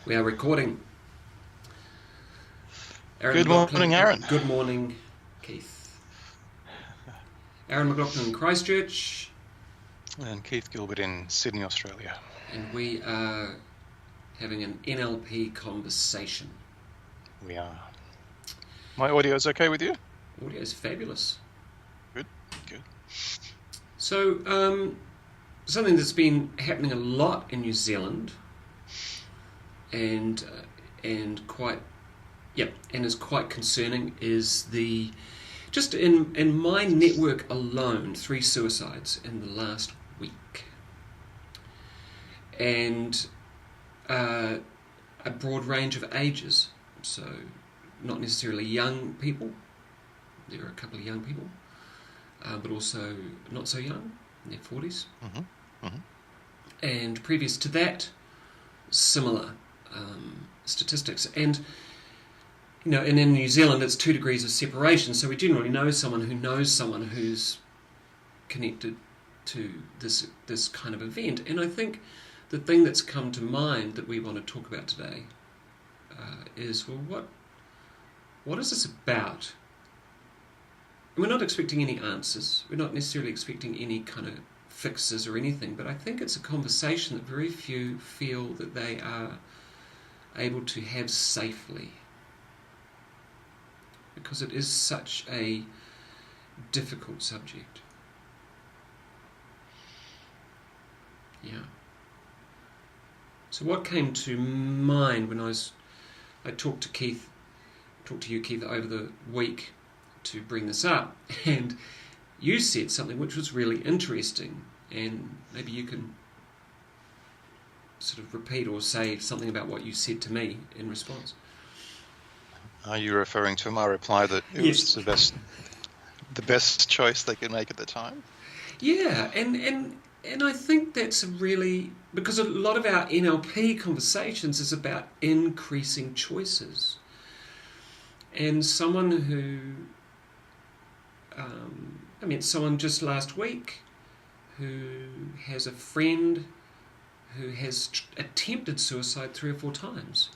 We are recording. Good morning, Aaron. Good morning, Keith. Aaron McLaughlin in Christchurch. And Keith Gilbert in Sydney, Australia. And we are having an Nlp conversation. We are. My audio is okay with you? Audio is fabulous. Good. So, something that's been happening a lot in New Zealand, and is quite concerning, is just in my network alone, 3 suicides in the last week, and a broad range of ages. So not necessarily young people. There are a couple of young people, but also not so young, in their 40s. And previous to that, similar statistics. And and in New Zealand it's 2 degrees of separation, so we generally know someone who knows someone who's connected to this kind of event. And I think the thing that's come to mind that we want to talk about today is, well, what is this about? And we're not expecting any answers. We're not necessarily expecting any kind of fixes or anything, but I think it's a conversation that very few feel that they are able to have safely, because it is such a difficult subject. Yeah. So what came to mind when I talked to you, Keith, over the week to bring this up, and you said something which was really interesting, and maybe you can sort of repeat or say something about what you said to me in response. Are you referring to my reply that it was the best choice they could make at the time? Yeah, and I think that's really, because a lot of our NLP conversations is about increasing choices. And someone who, I met someone just last week who has a friend who has attempted suicide 3 or 4 times,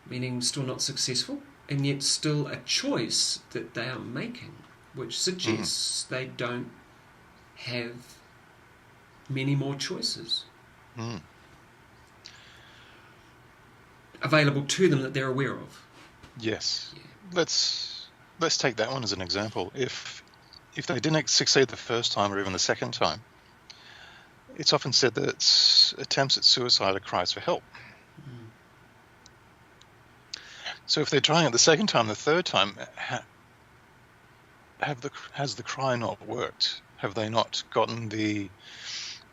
meaning still not successful, and yet still a choice that they are making, which suggests they don't have many more choices available to them that they're aware of. Yes. Yeah. Let's take that one as an example. If they didn't succeed the first time or even the second time, it's often said that attempts at suicide are cries for help. So if they're trying it the second time, the third time, has the cry not worked? Have they not gotten the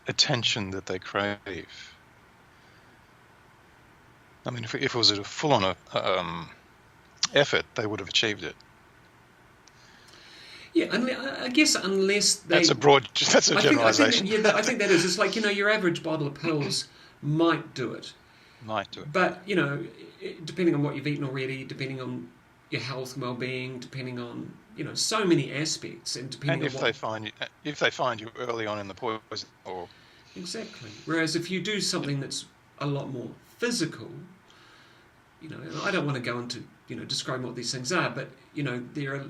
attention that they crave? I mean, if it was a full-on effort, they would have achieved it. Yeah, I guess unless they... That's a generalisation. I think that is. It's like, your average bottle of pills might do it. But, depending on what you've eaten already, depending on your health and well-being, depending on, so many aspects, and depending on if they find you early on in the poison, or... Exactly. Whereas if you do something that's a lot more physical, and I don't want to go into, describing what these things are, but, they're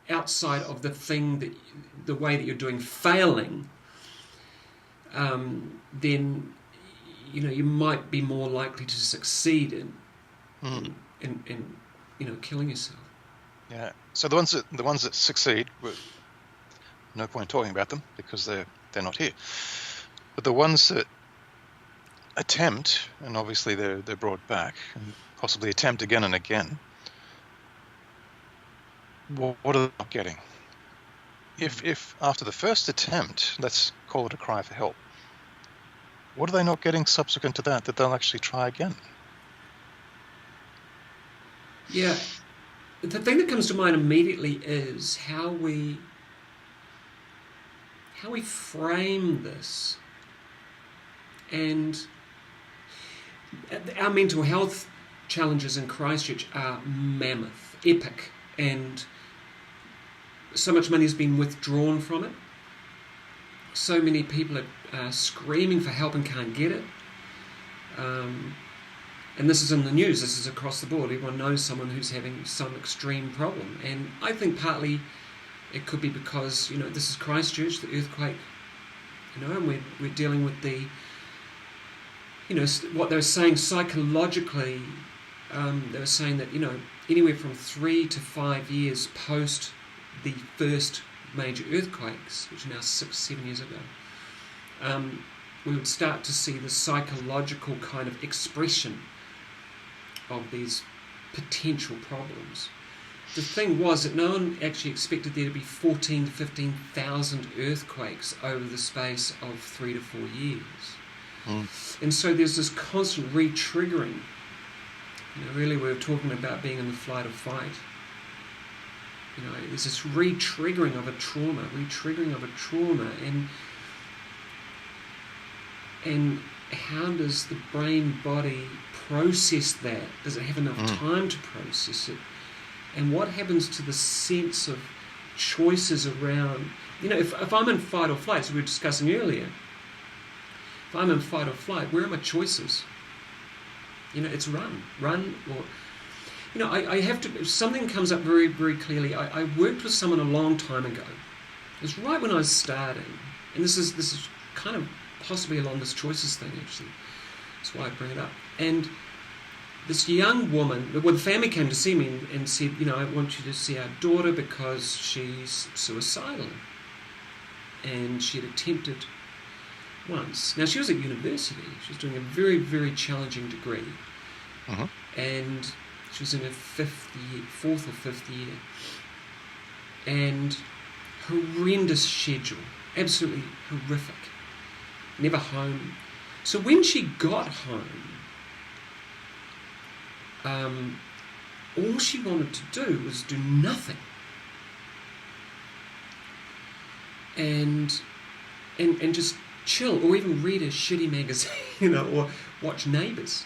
outside of the way that you're doing failing, then you might be more likely to succeed in killing yourself. Yeah. So the ones that succeed, no point talking about them because they're not here. But the ones that attempt, and obviously they're brought back, and possibly attempt again and again, what are they not getting? If after the first attempt, let's call it a cry for help, what are they not getting subsequent to that they'll actually try again? Yeah. The thing that comes to mind immediately is how we frame this. And our mental health challenges in Christchurch are mammoth, epic, and so much money has been withdrawn from it. So many people are screaming for help and can't get it. And this is in the news, this is across the board. Everyone knows someone who's having some extreme problem. And I think partly it could be because, this is Christchurch, the earthquake, and we're dealing with the, what they were saying psychologically. They were saying that, anywhere from 3 to 5 years post the first major earthquakes, which are now 6-7 years ago, we would start to see the psychological kind of expression of these potential problems. The thing was that no one actually expected there to be 14,000 to 15,000 earthquakes over the space of 3 to 4 years. And so there's this constant re-triggering. Really we were talking about being in the flight or fight. There's this re-triggering of a trauma, and how does the brain-body process that? Does it have enough time to process it? And what happens to the sense of choices around, if I'm in fight or flight, as we were discussing earlier, if I'm in fight or flight, where are my choices? It's run, or, I have to, if something comes up very, very clearly. I worked with someone a long time ago. It was right when I was starting, and this is kind of possibly along this choices thing, actually. That's why I bring it up. And this young woman, the family came to see me and said, I want you to see our daughter because she's suicidal. And she had attempted once. Now, she was at university. She was doing a very, very challenging degree. And she was in her fourth or fifth year. And horrendous schedule. Absolutely horrific. Never home. So when she got home, all she wanted to do was do nothing. And just chill, or even read a shitty magazine, or watch Neighbours,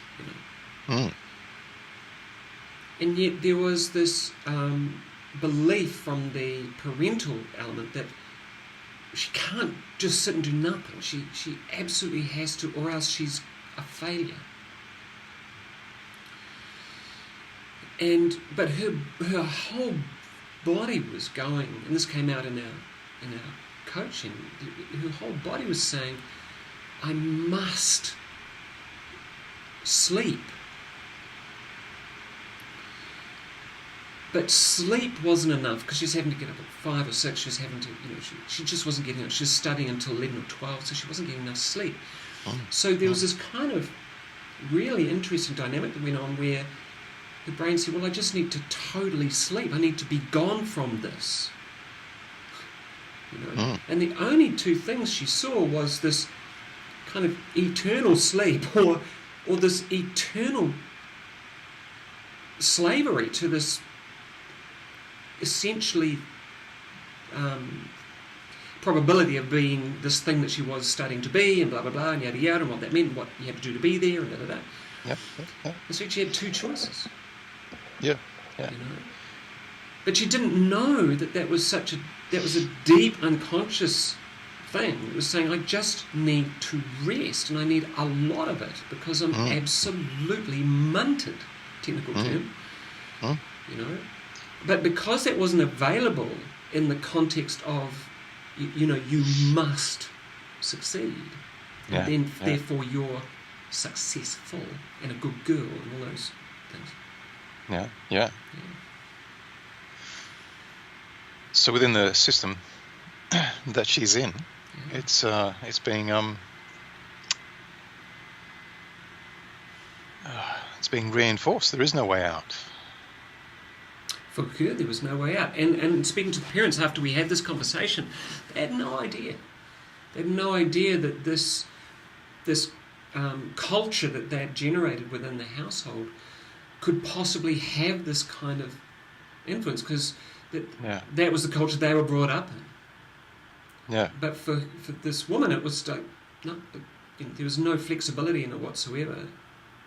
And yet there was this belief from the parental element that she can't just sit and do nothing. She absolutely has to, or else she's a failure. But her whole body was going, and this came out in our coaching. Her whole body was saying, "I must sleep." But sleep wasn't enough because she was having to get up at 5 or 6. She was having to, she just wasn't getting up. She was studying until 11 or 12, so she wasn't getting enough sleep. So there was this kind of really interesting dynamic that went on where the brain said, well, I just need to totally sleep. I need to be gone from this. And the only two things she saw was this kind of eternal sleep or this eternal slavery to this essentially probability of being this thing that she was studying to be, and blah, blah, blah, and yada, yada, and what that meant, and what you had to do to be there, and da, da, da. Yeah. And so she had two choices. Yeah. But she didn't know that was a deep unconscious thing. It was saying, I just need to rest, and I need a lot of it, because I'm absolutely munted, technical term, But because that wasn't available in the context of, you must succeed, and then therefore you're successful and a good girl and all those things. Yeah. So within the system that she's in, it's being reinforced. There is no way out. For her, there was no way out. And speaking to the parents after we had this conversation, they had no idea. They had no idea that this culture that they had generated within the household could possibly have this kind of influence, because that was the culture they were brought up in. Yeah. But for this woman, it was like, no, there was no flexibility in it whatsoever,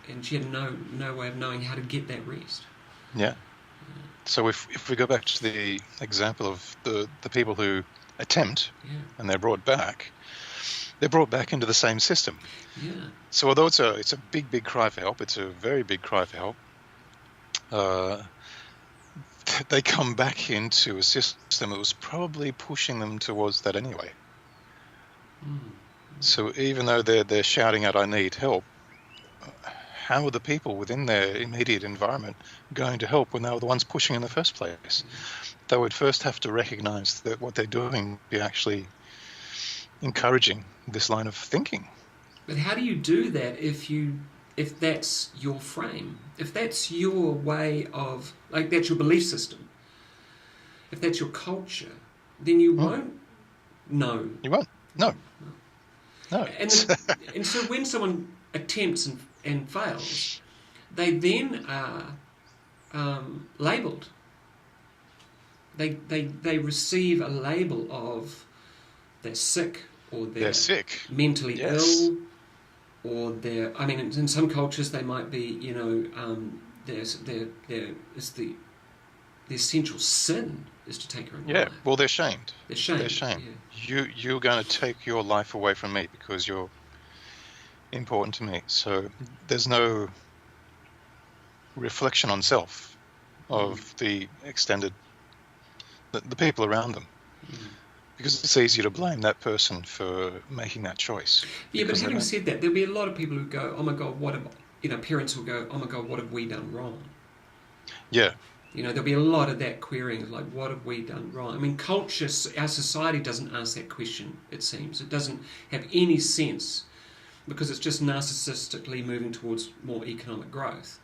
and she had no way of knowing how to get that rest. Yeah. So if we go back to the example of the people who attempt and they're brought back, they're brought back into the same system. Yeah. So although it's a big cry for help, it's a very big cry for help. They come back into a system that was probably pushing them towards that anyway. So even though they're shouting out, "I need help," how are the people within their immediate environment going to help when they were the ones pushing in the first place? They would first have to recognize that what they're doing would be actually encouraging this line of thinking. But how do you do that if that's your frame? If that's your way of, like, that's your belief system, if that's your culture, then you won't know. You won't. No. And so when someone attempts and fails, they then are labelled. They receive a label of they're sick, or they're sick, mentally ill, or they're. I mean, in some cultures they might be. There is the essential sin is to take your own life. Yeah, well, they're shamed. They're shamed. They're shamed. Yeah. You're going to take your life away from me because you're important to me. So there's no reflection on self of the extended, the people around them. Because it's easier to blame that person for making that choice. Yeah, but having said that, there'll be a lot of people who go, "Oh my God, what have..." Parents will go, "Oh my God, what have we done wrong?" Yeah. There'll be a lot of that querying, like, what have we done wrong? I mean, culture, our society doesn't ask that question, it seems. It doesn't have any sense, because it's just narcissistically moving towards more economic growth.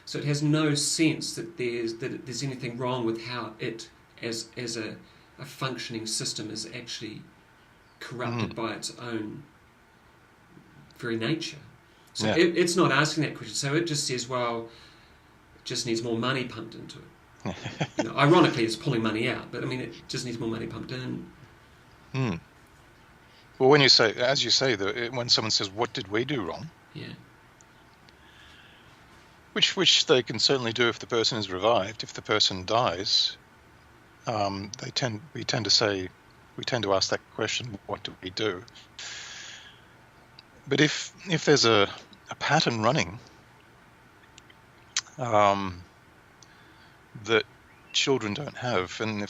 So it has no sense that there's anything wrong with how it, as a functioning system, is actually corrupted by its own very nature. So it's not asking that question. So it just says, well, it just needs more money pumped into it. Ironically, it's pulling money out, but I mean, it just needs more money pumped in. Well, when you say, as you say, when someone says, "What did we do wrong?" Yeah. Which they can certainly do if the person is revived. If the person dies, we tend to ask that question, "What do we do?" But if there's a pattern running that children don't have, and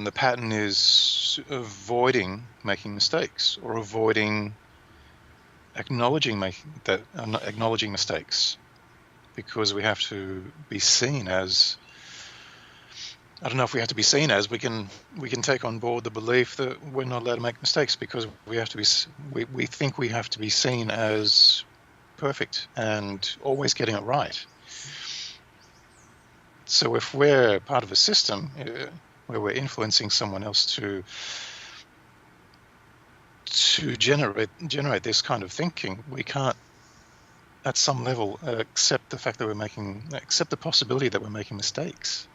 the pattern is avoiding making mistakes, or avoiding acknowledging mistakes, because we have to be seen as, I don't know if we have to be seen as, we can take on board the belief that we're not allowed to make mistakes, because we think we have to be seen as perfect and always getting it right. So if we're part of a system where we're influencing someone else to generate this kind of thinking, we can't, at some level, accept the possibility that we're making mistakes.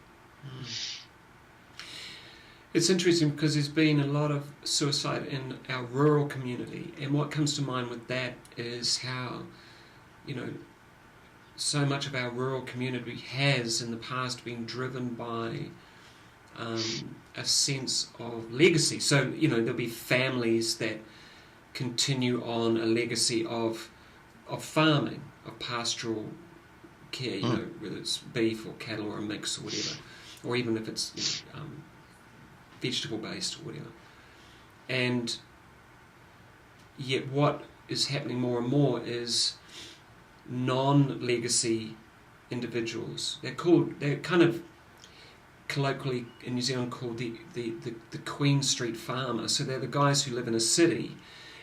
It's interesting because there's been a lot of suicide in our rural community, and what comes to mind with that is how, so much of our rural community has in the past been driven by a sense of legacy. So, there'll be families that continue on a legacy of farming, of pastoral care, whether it's beef or cattle or a mix or whatever, or even if it's vegetable based or whatever. And yet what is happening more and more is non-legacy individuals. They're kind of colloquially in New Zealand called the Queen Street farmer. So they're the guys who live in a city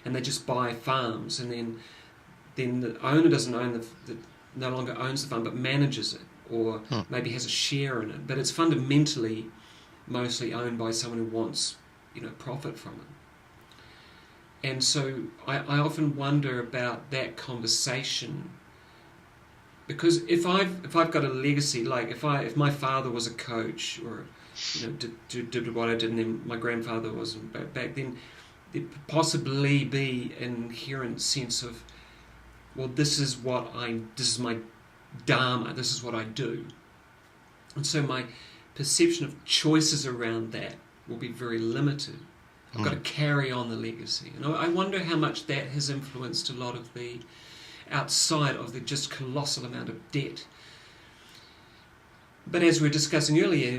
and they just buy farms, and then the owner doesn't own no longer owns the farm but manages it, or maybe has a share in it, but it's fundamentally mostly owned by someone who wants profit from it. And so I often wonder about that conversation, because if I've got a legacy, like if my father was a coach, or did what I did, and then my grandfather wasn't back then, there'd possibly be an inherent sense of, well, this is my dharma, this is what I do. And so my perception of choices around that will be very limited. I've got to carry on the legacy. And I wonder how much that has influenced a lot of the, outside of the just colossal amount of debt. But as we were discussing earlier,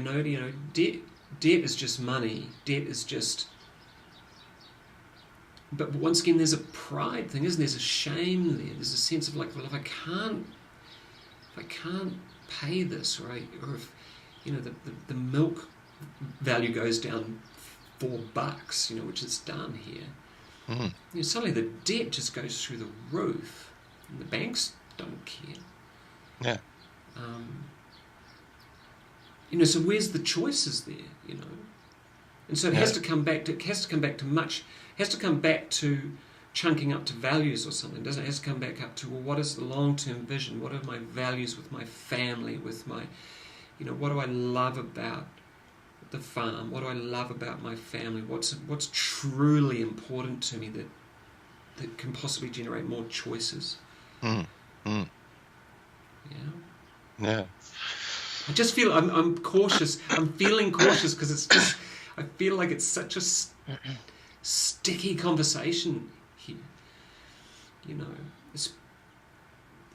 debt is just money. Debt is just... But once again, there's a pride thing, isn't there? There's a shame there. There's a sense of like, well, if I can't pay this, right? Or if, the milk value goes down $4, which it's done here. Suddenly the debt just goes through the roof, and the banks don't care. Yeah. So where's the choices there? And so it has to come back to chunking up to values or something, doesn't it? It has to come back up to, well, what is the long-term vision? What are my values with my family, with my, what do I love about the farm? What do I love about my family? What's truly important to me that can possibly generate more choices? Yeah. I just feel I'm cautious. I'm feeling cautious because it's just, I feel like it's such a sticky conversation here.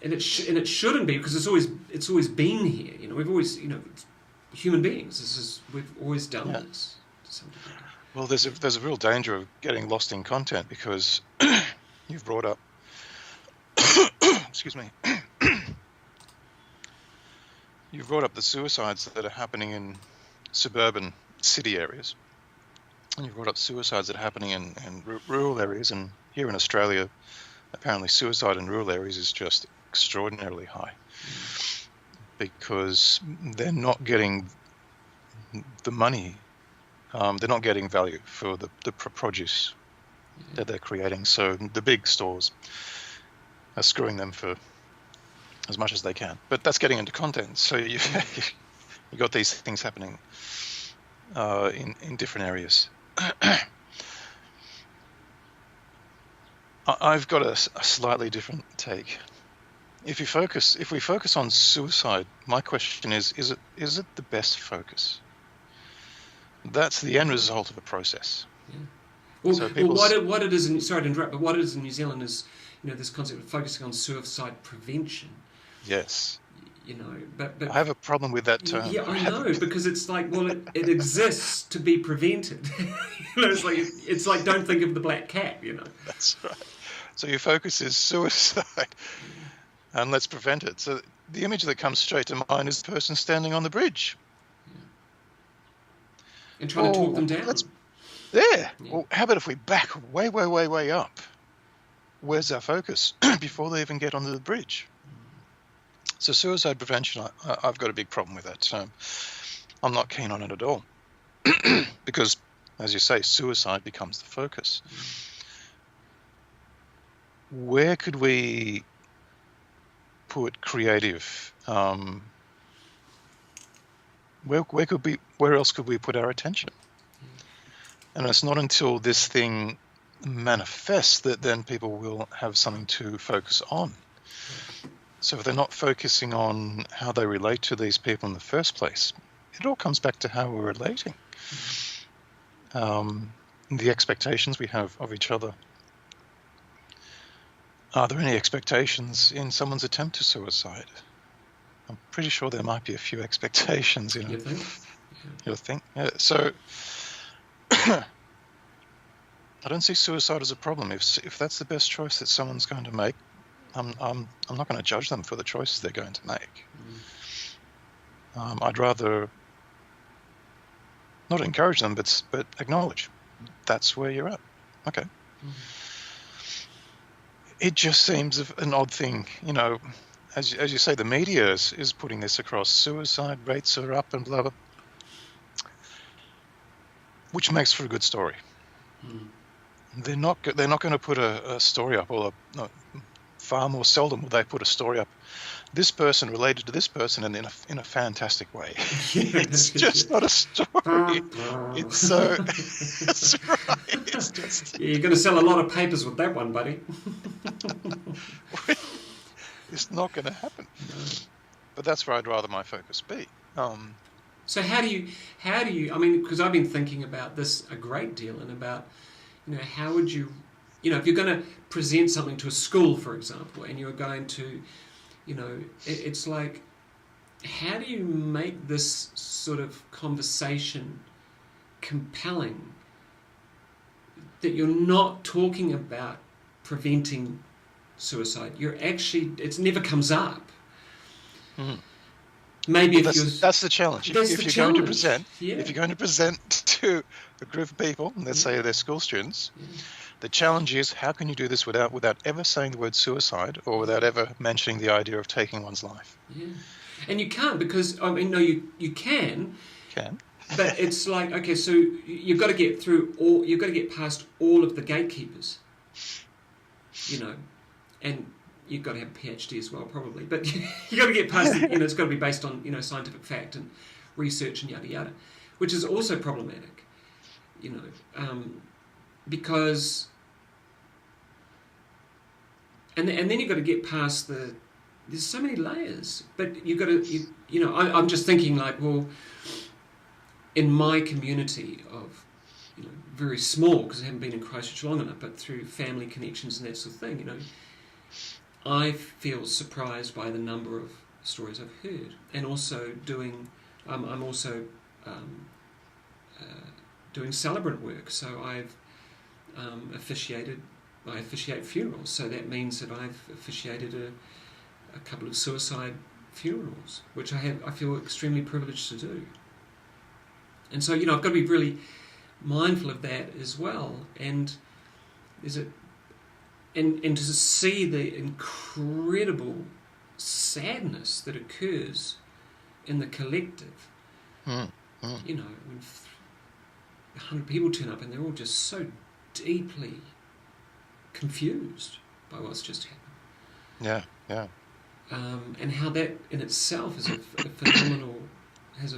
And it shouldn't be, because it's always been here. We've always, human beings. We've always done this to some degree. Well, there's a real danger of getting lost in content, because you've brought up, excuse me, you've brought up the suicides that are happening in suburban city areas, and you've brought up suicides that are happening in rural areas. And here in Australia, apparently suicide in rural areas is just extraordinarily high, because they're not getting the money, they're not getting value for the produce that they're creating. So the big stores are screwing them for as much as they can. But that's getting into content. So you got these things happening in different areas. I've got a slightly different take. If we focus on suicide, my question is it the best focus? That's the end result of a process. Yeah. Well, so what it is in, sorry to interrupt, but what it is in New Zealand is, this concept of focusing on suicide prevention. Yes. But I have a problem with that term. Yeah, I know, because it's like, well, it exists to be prevented. It's like don't think of the black cat. That's right. So your focus is suicide, and let's prevent it. So the image that comes straight to mind is the person standing on the bridge. And trying to talk them down. Yeah. Well, how about if we back way, way, way, way up? Where's our focus before they even get onto the bridge? So suicide prevention, I've got a big problem with that term. I'm not keen on it at all. Because, as you say, suicide becomes the focus. Where could we put creative... Where else could we put our attention? And it's not until this thing manifests that then people will have something to focus on. So if they're not focusing on how they relate to these people in the first place, it all comes back to how we're relating. The expectations we have of each other. Are there any expectations in someone's attempt to suicide? I'm pretty sure there might be a few expectations. You think? You think? Yeah. So I don't see suicide as a problem. If that's the best choice that someone's going to make, I'm not going to judge them for the choices they're going to make. I'd rather not encourage them, but acknowledge that's where you're at. Okay. It just seems an odd thing, as you say, the media is putting this across. Suicide rates are up and blah blah, which makes for a good story. They're not going to put a story up, or far more seldom will they put a story up. This person related to this person, and in a fantastic way. It's just not a story. It's so. That's right. It's just. You're going to sell a lot of papers with that one, buddy. It's not going to happen. But that's where I'd rather my focus be. So how do you, I mean, because I've been thinking about this a great deal, and about, how would you, if you're going to present something to a school, for example, and you're going to, it's like, how do you make this sort of conversation compelling, that you're not talking about preventing suicide, it never comes up. Mm. Maybe that's the challenge. If you're going to present to a group of people, let's say they're school students, the challenge is, how can you do this without ever saying the word suicide, or without ever mentioning the idea of taking one's life? Yeah, and you can't, because no, you can. But it's like, okay, so you've got to get past all of the gatekeepers, and you've got to have a PhD as well, probably. But you've got to get past, it's got to be based on, scientific fact and research and yada yada, which is also problematic, because, and then you've got to get past there's so many layers, but you've got to, I'm just thinking like, well, in my community of, very small, because I haven't been in Christchurch long enough, but through family connections and that sort of thing, I feel surprised by the number of stories I've heard, and also I'm also doing celebrant work. So I officiate funerals. So that means that I've officiated a couple of suicide funerals, which I feel extremely privileged to do. And so, I've got to be really mindful of that as well. And and to see the incredible sadness that occurs in the collective. When 100 people turn up and they're all just so deeply confused by what's just happened. Yeah. And how that in itself is a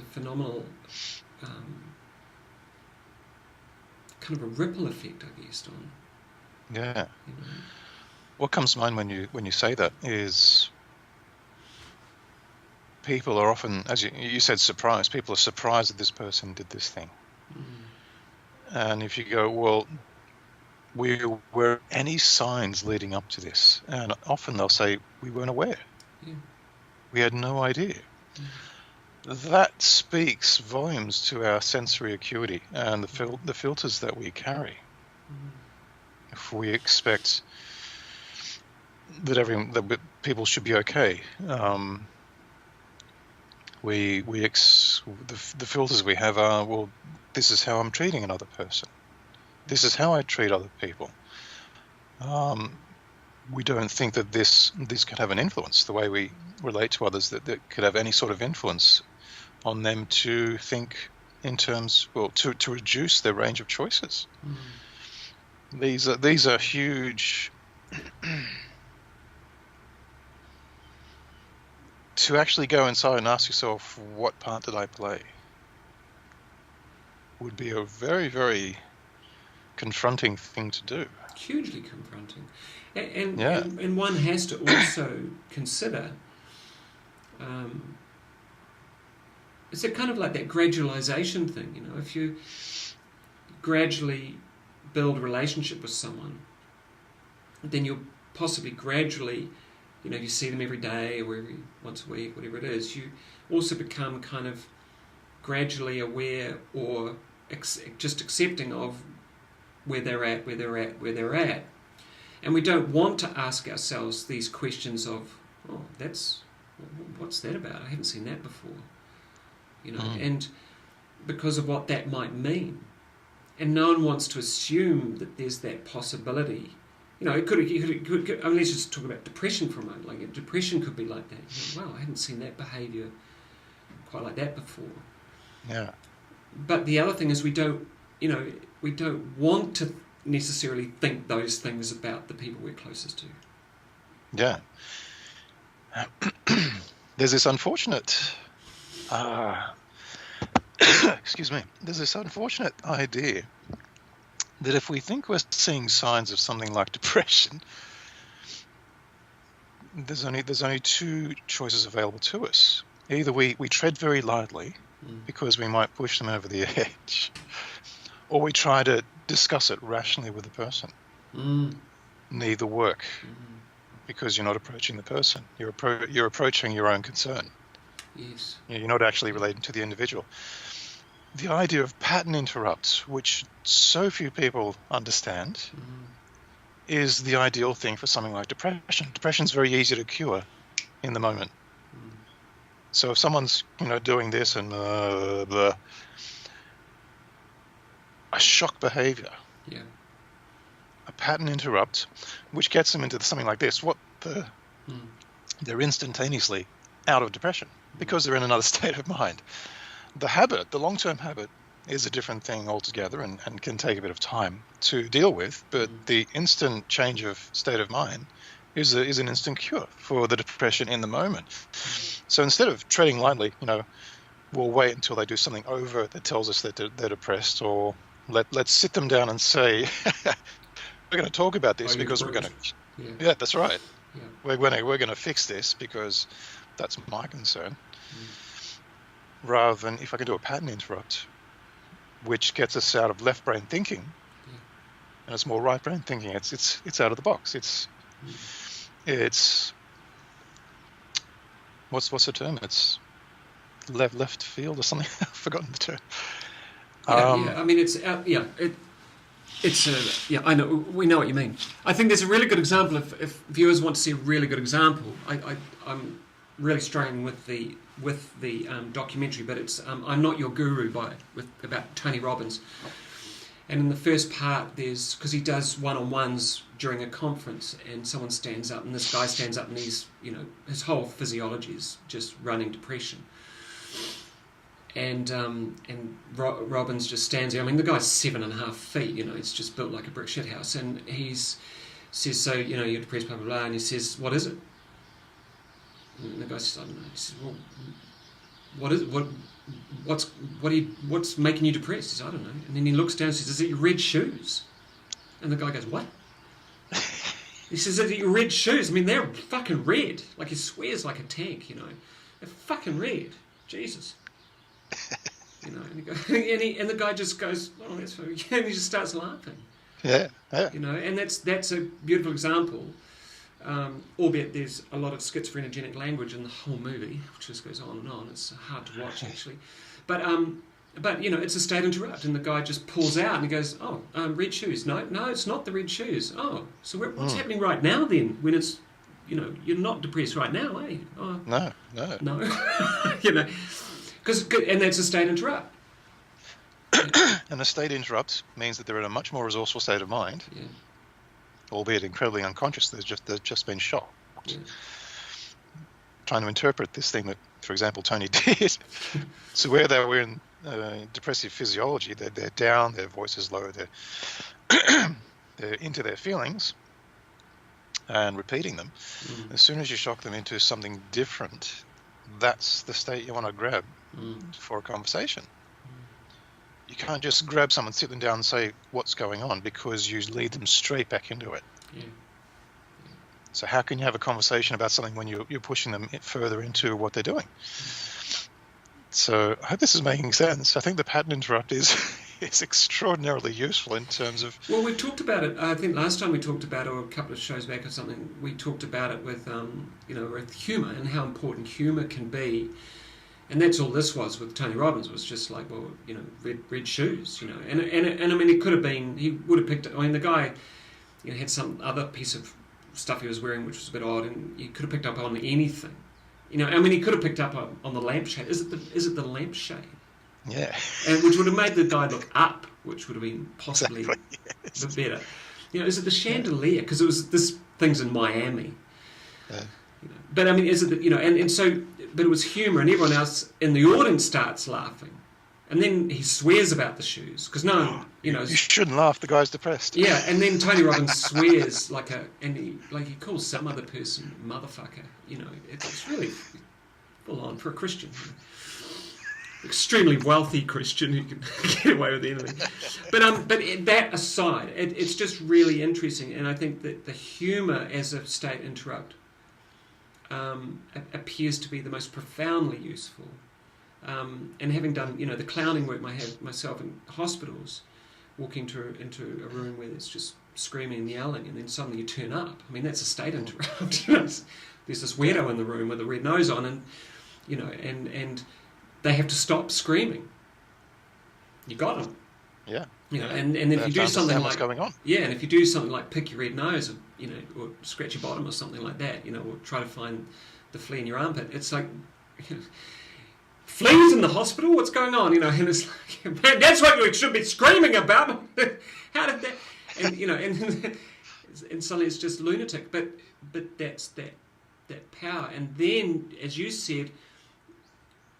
phenomenal kind of a ripple effect, I guess, on. Yeah. What comes to mind when you say that is, people are often, as you said, surprised. People are surprised that this person did this thing. And if you go, well, were any signs leading up to this? And often they'll say, we weren't aware. Yeah. We had no idea. That speaks volumes to our sensory acuity and the filters that we carry. If we expect that people should be okay, the filters we have are, well, this is how I'm treating another person. This is how I treat other people. We don't think that this could have an influence, the way we relate to others, that could have any sort of influence on them to think in terms, well, to reduce their range of choices. These are huge. To actually go inside and ask yourself, what part did I play, would be a very, very confronting thing to do. Hugely confronting. And one has to also consider, it's a kind of like that gradualization thing, if you gradually build a relationship with someone, then you'll possibly gradually, you see them every day or every once a week, whatever it is, you also become kind of gradually aware or just accepting of where they're at. And we don't want to ask ourselves these questions of, what's that about? I haven't seen that before. And because of what that might mean. And no one wants to assume that there's that possibility. It could, I mean, let's just talk about depression for a moment. Like, depression could be like that. Wow, I hadn't seen that behaviour quite like that before. Yeah. But the other thing is we don't want to necessarily think those things about the people we're closest to. Yeah. There's this unfortunate, excuse me, there's this unfortunate idea that if we think we're seeing signs of something like depression, there's only two choices available to us. Either we tread very lightly because we might push them over the edge, or we try to discuss it rationally with the person. Neither work, because you're not approaching the person. You're approaching your own concern. Yes. You're not actually relating to the individual. The idea of pattern interrupt, which so few people understand, is the ideal thing for something like depression. Depression's very easy to cure in the moment. So if someone's doing this and a shock behavior, a pattern interrupt, which gets them into something like this, they're instantaneously out of depression because they're in another state of mind. The habit, the long-term habit, is a different thing altogether and can take a bit of time to deal with, but the instant change of state of mind is an instant cure for the depression in the moment. So instead of treading lightly, we'll wait until they do something overt that tells us that they're depressed, or let's sit them down and say, we're going to talk about this because we're going to... Yeah, that's right. Yeah. We're going to fix this because that's my concern. Rather than if I can do a pattern interrupt, which gets us out of left brain thinking, and it's more right brain thinking. It's out of the box. It's what's the term? It's left field or something. I've forgotten the term. I mean, it's I know, we know what you mean. I think there's a really good example. If viewers want to see a really good example, I'm really struggling with the documentary, but it's I'm Not Your Guru about Tony Robbins. And in the first part, because he does one-on-ones during a conference, and someone stands up, and this guy stands up, and he's, his whole physiology is just running depression. And Robbins just stands there. I mean, the guy's 7.5 feet. It's just built like a brick shit house. And he says, so you're depressed, blah blah blah. And he says, what is it? And the guy says, I don't know. He says, well, what is it? What's making you depressed? He says, I don't know. And then he looks down and says, is it your red shoes? And the guy goes, what? He says, is it your red shoes? I mean, they're fucking red. Like, he swears like a tank, They're fucking red. Jesus. And the guy just goes, oh, that's funny. And he just starts laughing. Yeah. And that's a beautiful example. Albeit there's a lot of schizophrenic language in the whole movie, which just goes on and on. It's hard to watch, actually. But it's a state interrupt, and the guy just pulls out and he goes, oh, red shoes. No, it's not the red shoes. Oh, so what's happening right now then? When it's, you're not depressed right now, eh? Oh, no. And that's a state interrupt. And a state interrupt means that they're in a much more resourceful state of mind. Yeah. Albeit incredibly unconscious, they've just been shocked. Yeah. Trying to interpret this thing that, for example, Tony did. So where they were in depressive physiology, they're down, their voice is low, they're into their feelings and repeating them. As soon as you shock them into something different, that's the state you want to grab for a conversation. You can't just grab someone, sit them down and say what's going on, because you lead them straight back into it. Yeah. So how can you have a conversation about something when you're pushing them further into what they're doing? So I hope this is making sense. I think the pattern interrupt is extraordinarily useful in terms of... Well, we've talked about it. I think last time we talked about it, or a couple of shows back or something, we talked about it with, with humour and how important humour can be. And that's all this was with Tony Robbins, was just like, well, red shoes, And I mean, it could have been, he would have picked, the guy, had some other piece of stuff he was wearing which was a bit odd, and he could have picked up on anything. He could have picked up on the lampshade. Is it the lampshade? Yeah. And which would have made the guy look up, which would have been possibly yes. a bit better. Is it the chandelier? Because this thing's in Miami. Yeah. But I mean, is it and so, but it was humour, and everyone else in the audience starts laughing, and then he swears about the shoes because you shouldn't laugh. The guy's depressed. Yeah, and then Tony Robbins swears he calls some other person motherfucker. It's really full on for a Christian, extremely wealthy Christian who can get away with anything. But that aside, it's just really interesting, and I think that the humour as a state interrupt appears to be the most profoundly useful And having done, the clowning work I have myself in hospitals, walking into a room where there's just screaming and yelling, and then suddenly you turn up. I mean, that's a state interrupt. There's this weirdo in the room with a red nose on, and and they have to stop screaming. You got them. Yeah. And if you do something like what's going on. Yeah, and if you do something like pick your red nose, or or scratch your bottom or something like that, or try to find the flea in your armpit, it's like, fleas in the hospital? What's going on? And it's like, man, that's what you should be screaming about. How did that? And and suddenly it's just lunatic. But that's that power. And then, as you said,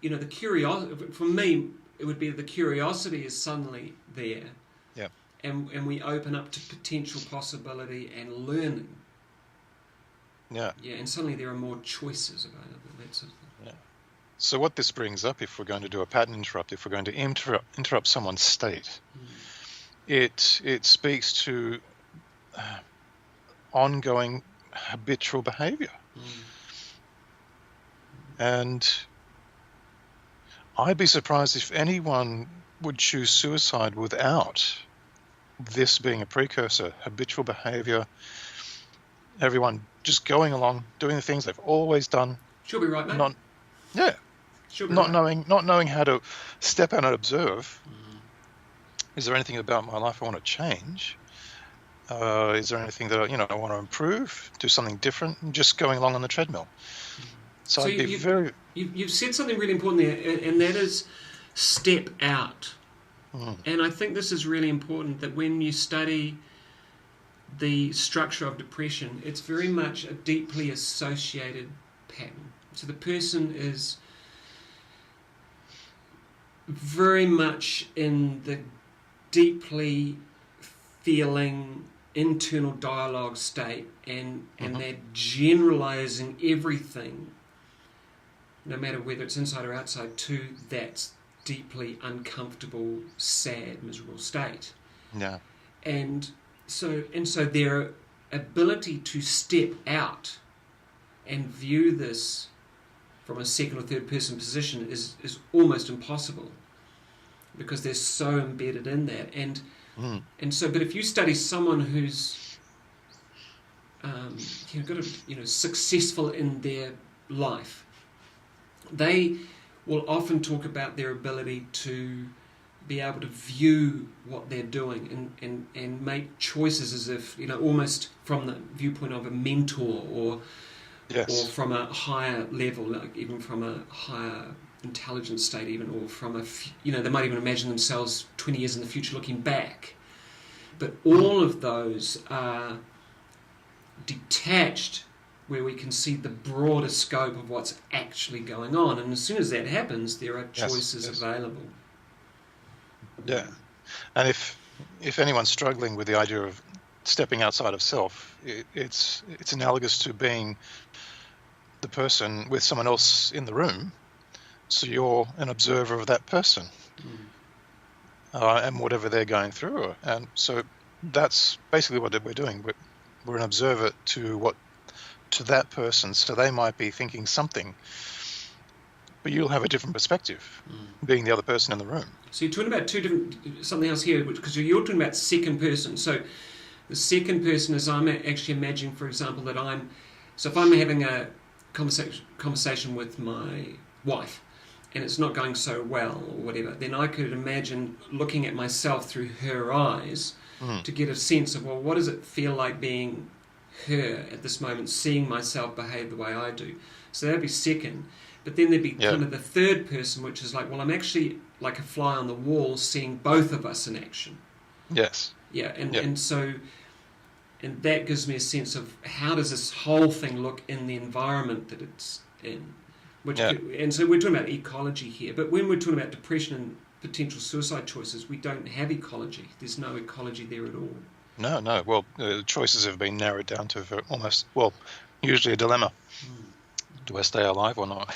the curiosity, for me, it would be the curiosity is suddenly there. Yeah. And we open up to potential possibility and learning. Yeah. Yeah, and suddenly there are more choices available. That sort of thing. Yeah. So what this brings up, if we're going to do a pattern interrupt, if we're going to interrupt someone's state, it speaks to ongoing habitual behavior. And I'd be surprised if anyone would choose suicide without this being a precursor. Habitual behavior, everyone just going along, doing the things they've always done. She'll be right, mate. Not knowing how to step out and observe. Is there anything about my life I want to change? Is there anything that I want to improve? Do something different? And just going along on the treadmill. So I'd be very. You've said something really important there, and that is step out. And I think this is really important, that when you study the structure of depression, it's very much a deeply associated pattern. So the person is very much in the deeply feeling internal dialogue state, and they're generalizing everything, no matter whether it's inside or outside, to that deeply uncomfortable, sad, miserable state. Yeah. And so their ability to step out and view this from a second or third person position is almost impossible, because they're so embedded in that. And so, but if you study someone who's successful in their life, they will often talk about their ability to be able to view what they're doing and make choices as if, almost from the viewpoint of a mentor, or from a higher level, like even from a higher intelligence state, even, or from they might even imagine themselves 20 years in the future looking back. But all of those are detached, where we can see the broader scope of what's actually going on. And as soon as that happens, there are choices available. Yeah. And if anyone's struggling with the idea of stepping outside of self, it's analogous to being the person with someone else in the room. So you're an observer of that person, and whatever they're going through. And so that's basically what we're doing. We're an observer to that person. So they might be thinking something, but you'll have a different perspective, being the other person in the room. So you're talking about something else here, because you're talking about second person. So the second person is, I'm actually imagining, for example, that if I'm having a conversation with my wife, and it's not going so well or whatever, then I could imagine looking at myself through her eyes to get a sense of, well, what does it feel like being her at this moment, seeing myself behave the way I do? So that'd be second. But then there'd be kind of the third person, which is like, well, I'm actually like a fly on the wall, seeing both of us in action. Yes. Yeah, and so that gives me a sense of how does this whole thing look in the environment that it's in. And so we're talking about ecology here, but when we're talking about depression and potential suicide choices, we don't have ecology. There's no ecology there at all. No. Well, choices have been narrowed down to almost, usually a dilemma. Do I stay alive or not?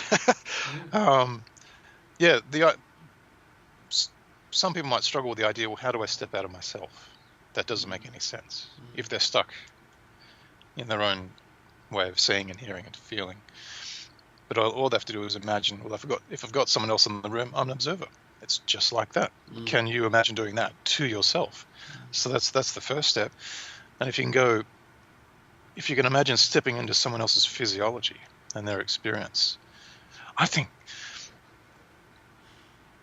Some people might struggle with the idea, well, how do I step out of myself? That doesn't make any sense if they're stuck in their own way of seeing and hearing and feeling. But all they have to do is imagine, well, if I've got someone else in the room, I'm an observer. It's just like that. Can you imagine doing that to yourself? So that's the first step. And if you can imagine stepping into someone else's physiology and their experience,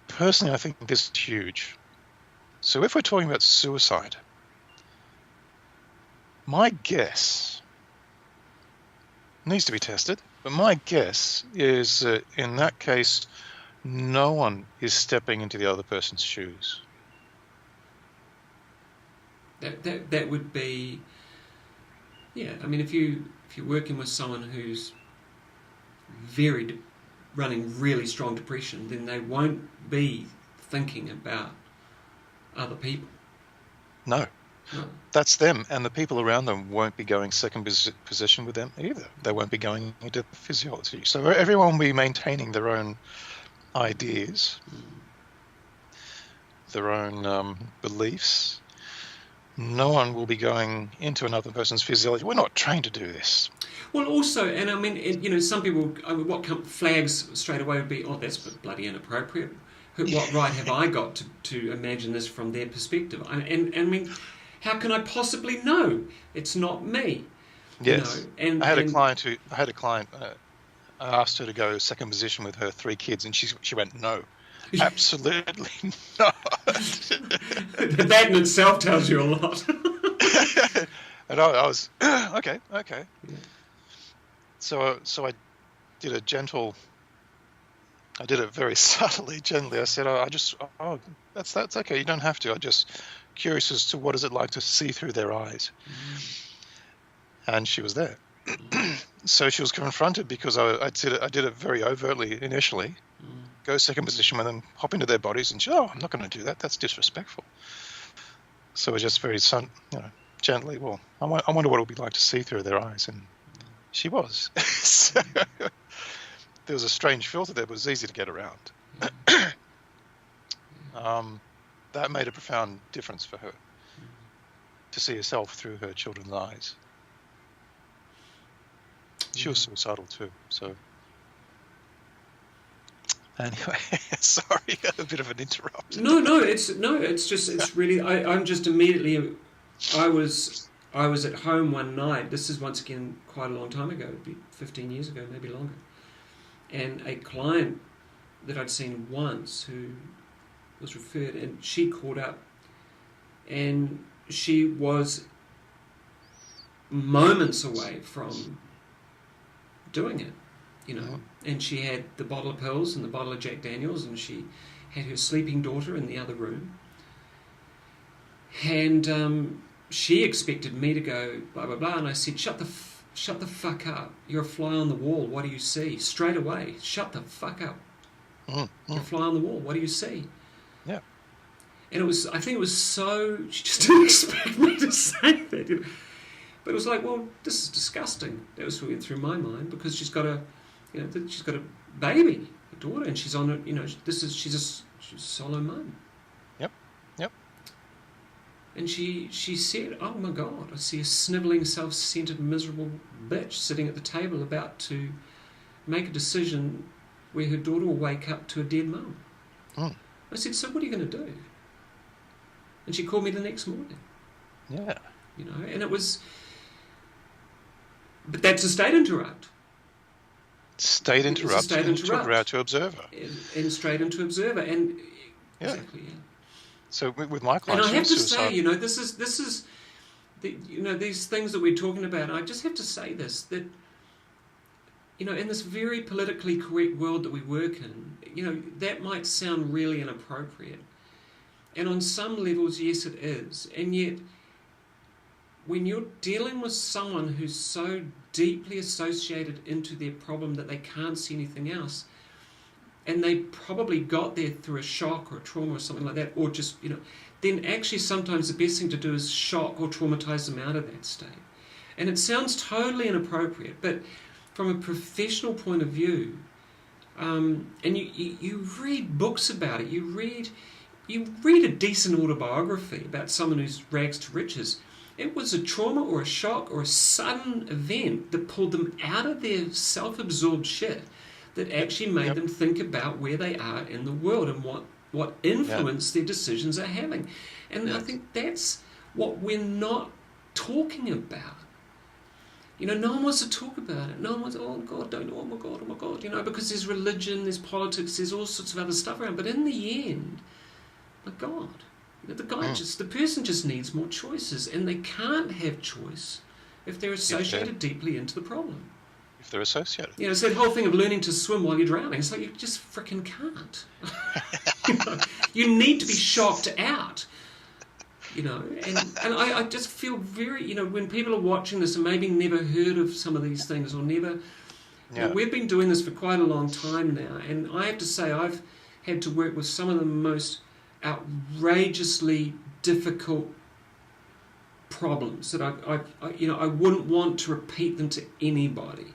personally, I think this is huge. So if we're talking about suicide, my guess needs to be tested, but my guess is that in that case, no one is stepping into the other person's shoes. That would be, yeah. I mean, if you're working with someone who's running really strong depression, then they won't be thinking about other people. No. That's them, and the people around them won't be going second position with them either. They won't be going into physiology. So everyone will be maintaining their own ideas, their own beliefs. No one will be going into another person's physiology. We're not trained to do this. Well, also, and I mean, some people, what flags straight away would be, oh, that's bloody inappropriate. What right have I got to imagine this from their perspective? And I mean, how can I possibly know? It's not me. Yes. I had a client. I asked her to go second position with her 3 kids, and she went, no, absolutely not. That in itself tells you a lot. And I was okay. Yeah. So I did I did it very subtly, gently. I said, that's okay. You don't have to. I'm just curious as to what is it like to see through their eyes. And she was there. So she was confronted because I did it very overtly initially. Go second position with them, hop into their bodies, and I'm not going to do that. That's disrespectful. So just very gently. Well, I wonder what it would be like to see through their eyes, and she was. So, there was a strange filter there, but it was easy to get around. That made a profound difference for her, to see herself through her children's eyes. She was suicidal too, so... Anyway, sorry, a bit of an interrupt. No, it's really, I'm just immediately, I was at home one night, this is once again quite a long time ago, it'd be 15 years ago, maybe longer, and a client that I'd seen once who was referred, and she called up, and she was moments away from doing it, and she had the bottle of pills and the bottle of Jack Daniels, and she had her sleeping daughter in the other room, and she expected me to go blah blah blah, and I said, shut the fuck up, you're a fly on the wall, what do you see? Straight away, shut the fuck up. You're a fly on the wall, what do you see? Yeah. And I think it was so, she just didn't expect me to say that, but it was like, well, this is disgusting. That was what went through my mind, because she's got a baby, a daughter, and she's on a, she's a solo mum. Yep. And she said, oh my God, I see a snivelling, self-centered, miserable bitch sitting at the table about to make a decision where her daughter will wake up to a dead mum. I said, so what are you going to do? And she called me the next morning. Yeah. And it was... But that's a state interrupt. State interrupt. Took her out to observer. And straight into observer. And exactly, yeah. So with my clients, and I have to say, this is these things that we're talking about. I just have to say this, that in this very politically correct world that we work in, that might sound really inappropriate, and on some levels, yes, it is. And yet, when you're dealing with someone who's so deeply associated into their problem that they can't see anything else, and they probably got there through a shock or a trauma or something like that, or just, then actually sometimes the best thing to do is shock or traumatize them out of that state. And it sounds totally inappropriate, but from a professional point of view, and you read books about it, you read a decent autobiography about someone who's rags to riches. It was a trauma or a shock or a sudden event that pulled them out of their self-absorbed shit that actually made them think about where they are in the world and what influence their decisions are having. And I think that's what we're not talking about. No one wants to talk about it. No one wants, oh God, don't, oh my God, because there's religion, there's politics, there's all sorts of other stuff around. But in the end, my God, the person just needs more choices, and they can't have choice if they're associated deeply into the problem. If they're associated. It's that whole thing of learning to swim while you're drowning. It's like you just freaking can't. You need to be shocked out. And I just feel very, when people are watching this and maybe never heard of some of these things or never, we've been doing this for quite a long time now, and I have to say I've had to work with some of the most outrageously difficult problems that I wouldn't want to repeat them to anybody.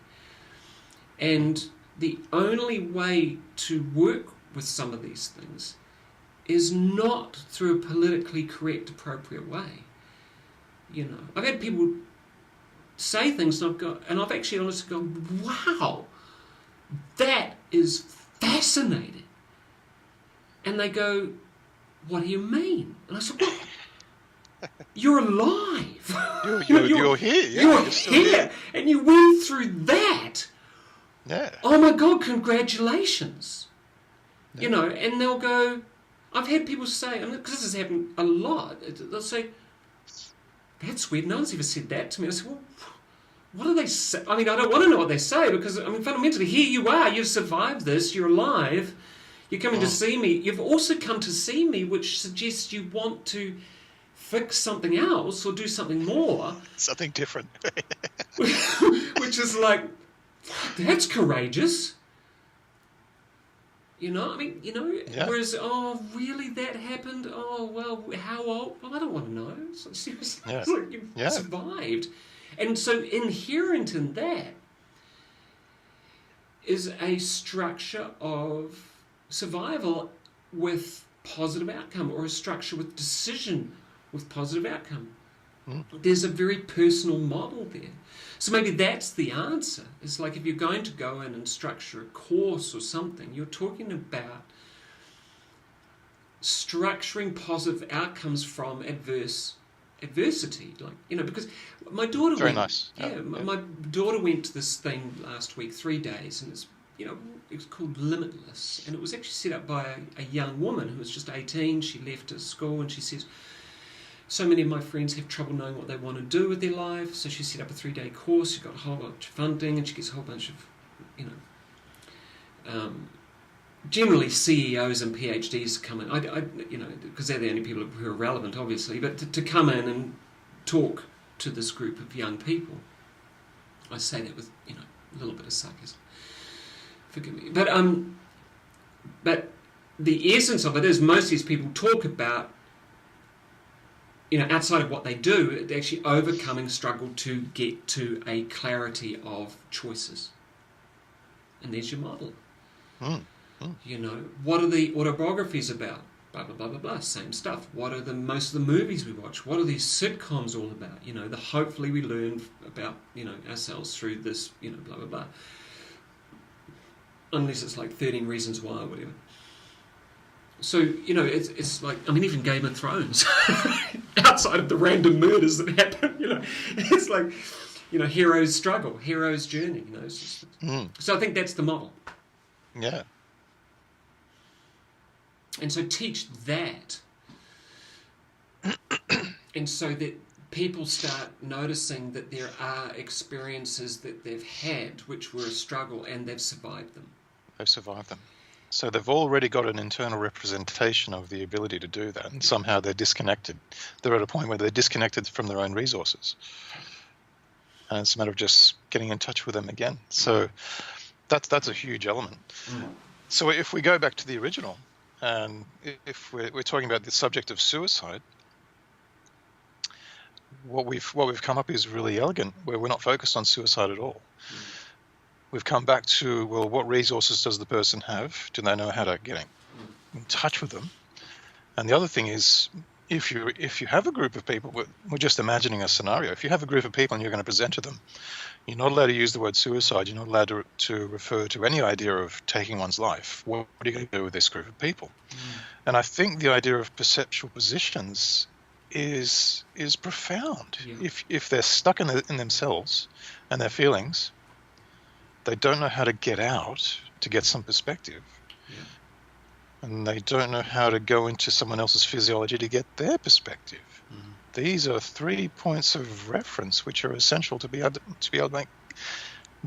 And the only way to work with some of these things is not through a politically correct, appropriate way. I've had people say things and I've actually honestly gone, wow, that is fascinating. And they go, what do you mean? And I said, well, you're alive. You're here. Yeah, you're here. And you went through that. Yeah. Oh my God, congratulations. And they'll go, I've had people say, because this has happened a lot, they'll say, that's weird, no one's ever said that to me. I said, well, what do they say? I don't want to know what they say, because, fundamentally, here you are, you've survived this, you're alive, you're coming to see me. You've also come to see me, which suggests you want to fix something else or do something more. Something different. Which is like, that's courageous. Whereas, oh, really, that happened? Oh, well, how old? Well, I don't want to know. It's like, seriously, it's like you've survived. And so inherent in that is a structure of survival with positive outcome, or a structure with decision with positive outcome. There's a very personal model there. So maybe that's the answer. It's like if you're going to go in and structure a course or something, you're talking about structuring positive outcomes from adversity. Because my daughter my daughter went to this thing last week, 3 days, and it's called Limitless, and it was actually set up by a young woman who was just 18. She left her school, and she says, so many of my friends have trouble knowing what they want to do with their life, so she set up a 3-day course. She got a whole bunch of funding, and she gets a whole bunch of, generally CEOs and PhDs come in. Because they're the only people who are relevant, obviously, but to come in and talk to this group of young people. I say that with, a little bit of sarcasm. Forgive me. But the essence of it is most of these people talk about, outside of what they do, they're actually overcoming struggle to get to a clarity of choices. And there's your model. What are the autobiographies about? Blah, blah, blah, blah, blah. Same stuff. What are most of the movies we watch? What are these sitcoms all about? Hopefully we learn about, ourselves through this, blah, blah, blah. Unless it's like 13 Reasons Why or whatever. So, it's like, even Game of Thrones, outside of the random murders that happen, it's like, hero's struggle, hero's journey, It's just, So I think that's the model. Yeah. And so teach that. And so that people start noticing that there are experiences that they've had which were a struggle, and they've survived them. They've survived them. So they've already got an internal representation of the ability to do that, and somehow they're disconnected. They're at a point where they're disconnected from their own resources. And it's a matter of just getting in touch with them again. So that's a huge element. So if we go back to the original, and if we're talking about the subject of suicide, what we've come up is really elegant, where we're not focused on suicide at all. We've come back to, well, what resources does the person have? Do they know how to get in touch with them? And the other thing is, if you have a group of people, we're just imagining a scenario. If you have a group of people and you're going to present to them, you're not allowed to use the word suicide. You're not allowed to refer to any idea of taking one's life. What are you going to do with this group of people? And I think the idea of perceptual positions is profound. Yeah. If they're stuck in themselves and their feelings, they don't know how to get out to get some perspective. Yeah. And they don't know how to go into someone else's physiology to get their perspective. These are 3 points of reference which are essential to be able to make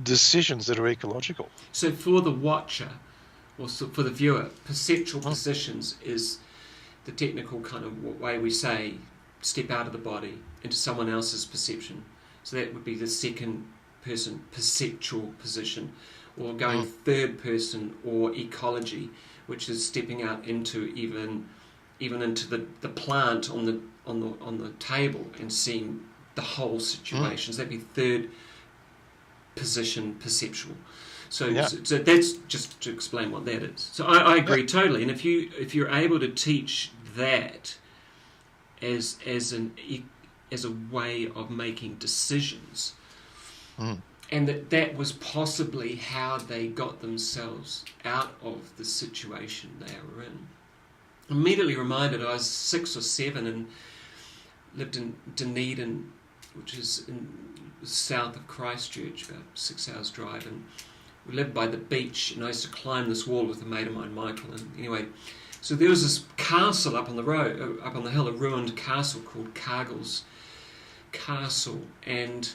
decisions that are ecological. So for the watcher, or for the viewer, perceptual positions is the technical kind of way we say step out of the body into someone else's perception. So that would be the second person perceptual position, or going third person or ecology, which is stepping out into even into the plant on the table and seeing the whole situation. So that'd be third position perceptual. So that's just to explain what that is. So I agree totally. And if you're able to teach that as a way of making decisions, and that was possibly how they got themselves out of the situation they were in. Immediately reminded, I was 6 or 7 and lived in Dunedin, which is in the south of Christchurch, about 6 hours drive, and we lived by the beach, and I used to climb this wall with a mate of mine, Michael. And anyway, so there was this castle up on the road, up on the hill, a ruined castle called Cargill's Castle, and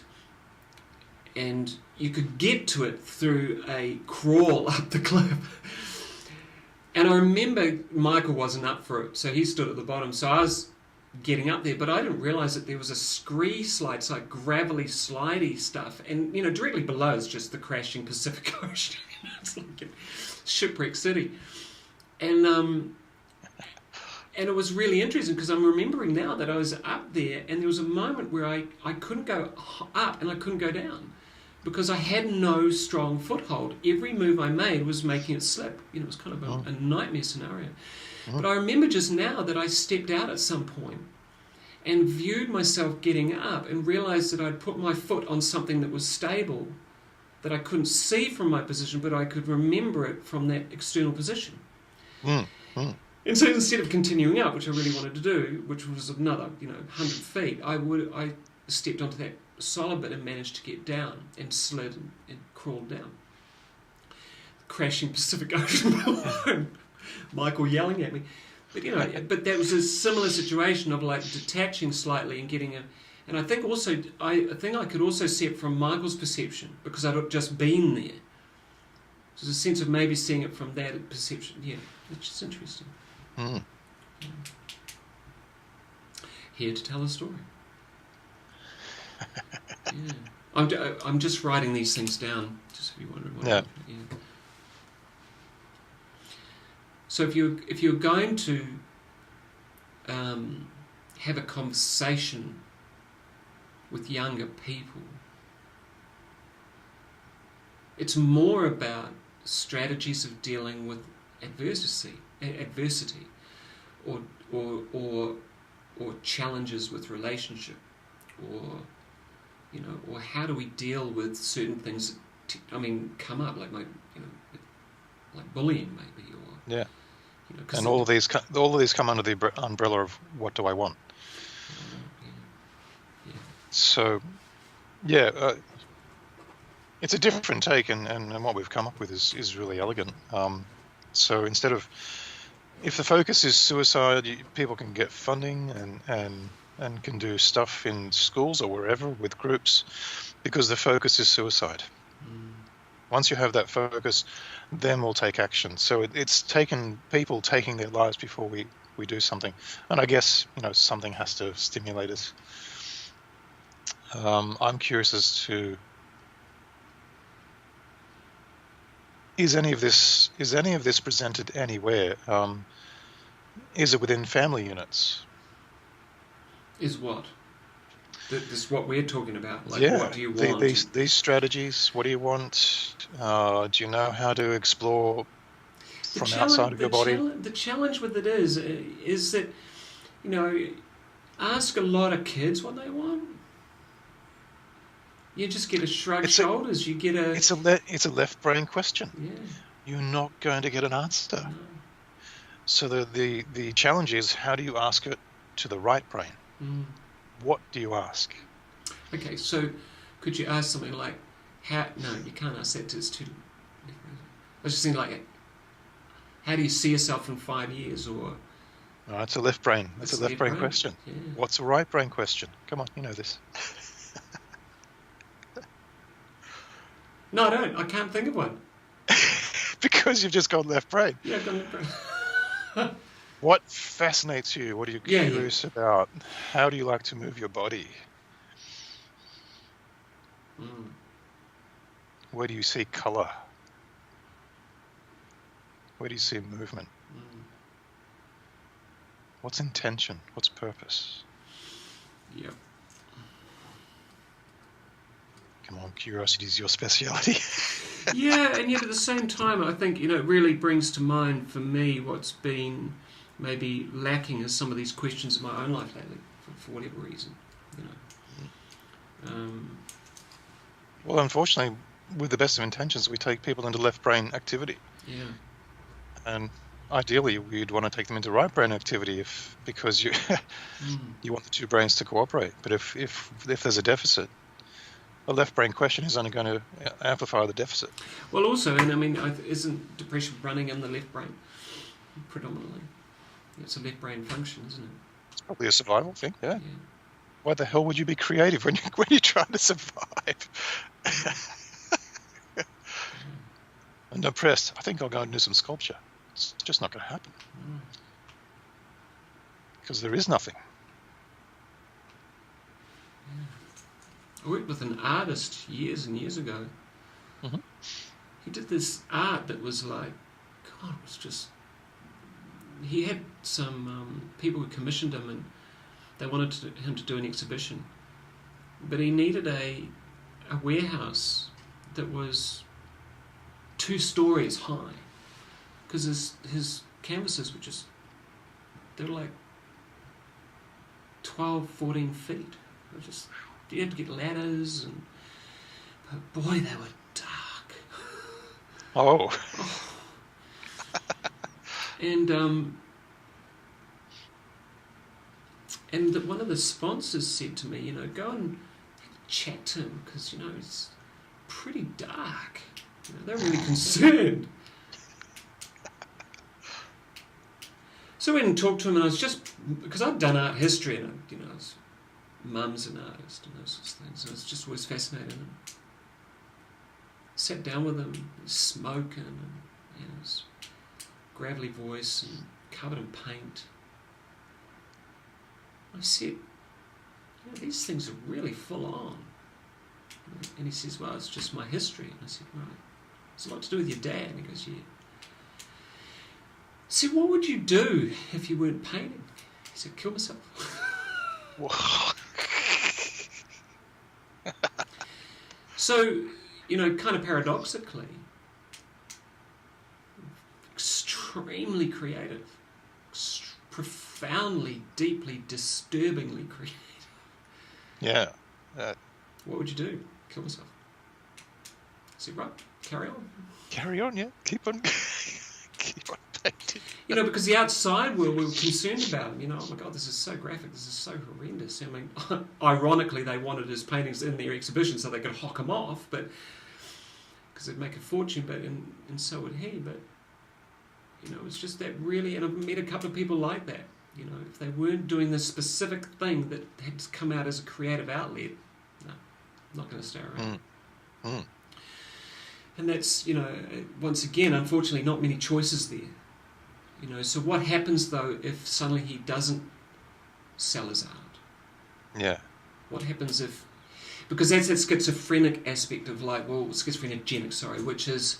you could get to it through a crawl up the cliff. And I remember Michael wasn't up for it, so he stood at the bottom. So I was getting up there, but I didn't realise that there was a scree slide, it's like gravelly, slidey stuff. And, directly below is just the crashing Pacific Ocean. It's like a shipwreck city. And it was really interesting because I'm remembering now that I was up there and there was a moment where I couldn't go up and I couldn't go down, because I had no strong foothold. Every move I made was making it slip. It was kind of a nightmare scenario. But I remember just now that I stepped out at some point and viewed myself getting up and realised that I'd put my foot on something that was stable, that I couldn't see from my position, but I could remember it from that external position. And so instead of continuing up, which I really wanted to do, which was another 100 feet, I stepped onto that solid bit and managed to get down and slid and crawled down. Crashing Pacific Ocean below, Michael yelling at me. But that was a similar situation of like detaching slightly and getting and I think I could also see it from Michael's perception because I'd just been there. So there's a sense of maybe seeing it from that perception. Yeah, which is interesting. Here to tell a story. Yeah, I'm just writing these things down, just if you're wondering what. Yeah. So if you're going to have a conversation with younger people, it's more about strategies of dealing with adversity, or challenges with relationship, or how do we deal with certain things that come up, like like bullying maybe, or and all of these come under the umbrella of what do I want. So it's a different take, and what we've come up with is really elegant. So instead of, if the focus is suicide, people can get funding and can do stuff in schools or wherever with groups, because the focus is suicide. Once you have that focus, then we'll take action. So it's taken people taking their lives before we do something. And I guess, something has to stimulate us. I'm curious as to, is any of this presented anywhere? Is it within family units? Is what? This is what we're talking about. Like, what do you want? These strategies. What do you want? Do you know how to explore from outside of your body? The challenge with it is that you know, ask a lot of kids what they want. You just get a shrug shoulders. You get a... It's a left brain question. Yeah. You're not going to get an answer. No. So the challenge is, how do you ask it to the right brain? What do you ask? Okay, so could you ask something like, how... No, you can't ask that. It's too... I was just thinking like, how do you see yourself in 5 years? Or... Oh, it's a left brain. It's a left brain question. Yeah. What's a right brain question? Come on, you know this. No, I don't. I can't think of one. Because you've just gone left brain. Yeah, I've gone left brain. What fascinates you? What are you curious about? How do you like to move your body? Where do you see colour? Where do you see movement? What's intention? What's purpose? Yep. Come on, curiosity is your speciality. Yeah, and yet at the same time, I think, you know, it really brings to mind for me what's been maybe lacking is some of these questions in my own life lately, for whatever reason, you know. Well, unfortunately, with the best of intentions, we take people into left brain activity. Yeah. And ideally, we'd want to take them into right brain activity because you you want the two brains to cooperate. But if there's a deficit, a left brain question is only going to amplify the deficit. Well, also, and I mean, isn't depression running in the left brain predominantly? It's a left brain function, isn't it? It's probably a survival thing. Yeah. Why the hell would you be creative when you're trying to survive? I'm depressed. I think I'll go and do some sculpture. It's just not going to happen because there is nothing. I worked with an artist years and years ago. He did this art that was like, God, it was just... He had some people who commissioned him and they wanted him to do an exhibition. But he needed a warehouse that was 2 stories high. Because his canvases were just... They were like 12, 14 feet. They were just... You had to get ladders, and but boy, they were dark. Oh. And one of the sponsors said to me, you know, go and chat to him because you know it's pretty dark. You know, they're really concerned. So I went and talked to him, and I was just because I'd done art history, and you know. Mum's an artist and those sorts of things. And I was just always fascinated. And sat down with him, smoking, and you know, his gravelly voice and covered in paint. I said, you know, these things are really full on. And he says, well, it's just my history. And I said, right, it's a lot to do with your dad. And he goes, yeah. I said, what would you do if you weren't painting? He said, kill myself. So, you know, kind of paradoxically, extremely creative, profoundly, deeply, disturbingly creative. Yeah. What would you do? Kill myself. I said, right, carry on. Carry on, yeah. Keep on painting. You know, because the outside world, we were concerned about him. You know, oh my God, this is so graphic. This is so horrendous. I mean, ironically, they wanted his paintings in their exhibition so they could hock him off, but because they'd make a fortune. But and so would he. But you know, it's just that really. And I've met a couple of people like that. You know, if they weren't doing this specific thing that had to come out as a creative outlet, no, not going to stay around. And that's, you know, once again, unfortunately, not many choices there. You know, so what happens though if suddenly he doesn't sell his art? Yeah. What happens if... Because that's that schizophrenic aspect of like, well, schizophrenic, sorry, which is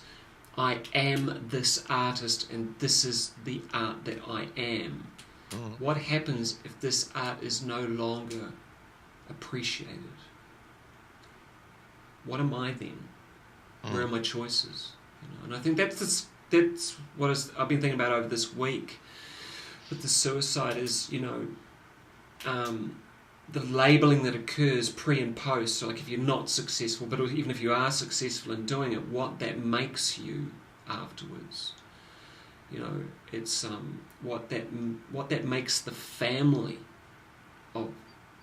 I am this artist and this is the art that I am. What happens if this art is no longer appreciated? What am I then? Where are my choices? You know, and I think that's what I've been thinking about over this week with the suicide is, you know, the labelling that occurs pre and post, so like if you're not successful, but even if you are successful in doing it, what that makes you afterwards. You know, it's what that makes the family of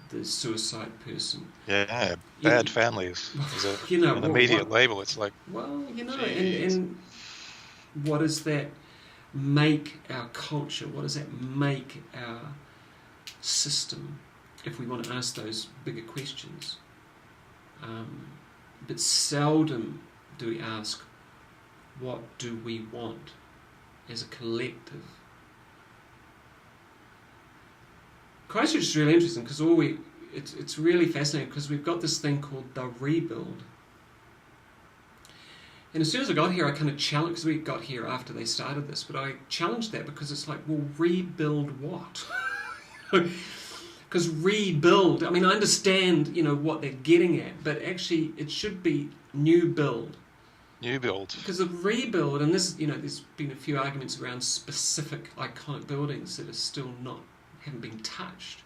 the suicide person. Yeah, bad families is an immediate label. It's like, well, you know, and what does that make our culture? What does that make our system? If we want to ask those bigger questions, but seldom do we ask, what do we want as a collective? Christchurch is really interesting because it's really fascinating because we've got this thing called the rebuild. And as soon as I got here, I kind of challenged, because we got here after they started this, but I challenged that because it's like, well, rebuild what? Because rebuild, I mean, I understand, you know, what they're getting at, but actually it should be new build. New build. Because a rebuild, and this, you know, there's been a few arguments around specific iconic buildings that are still haven't been touched.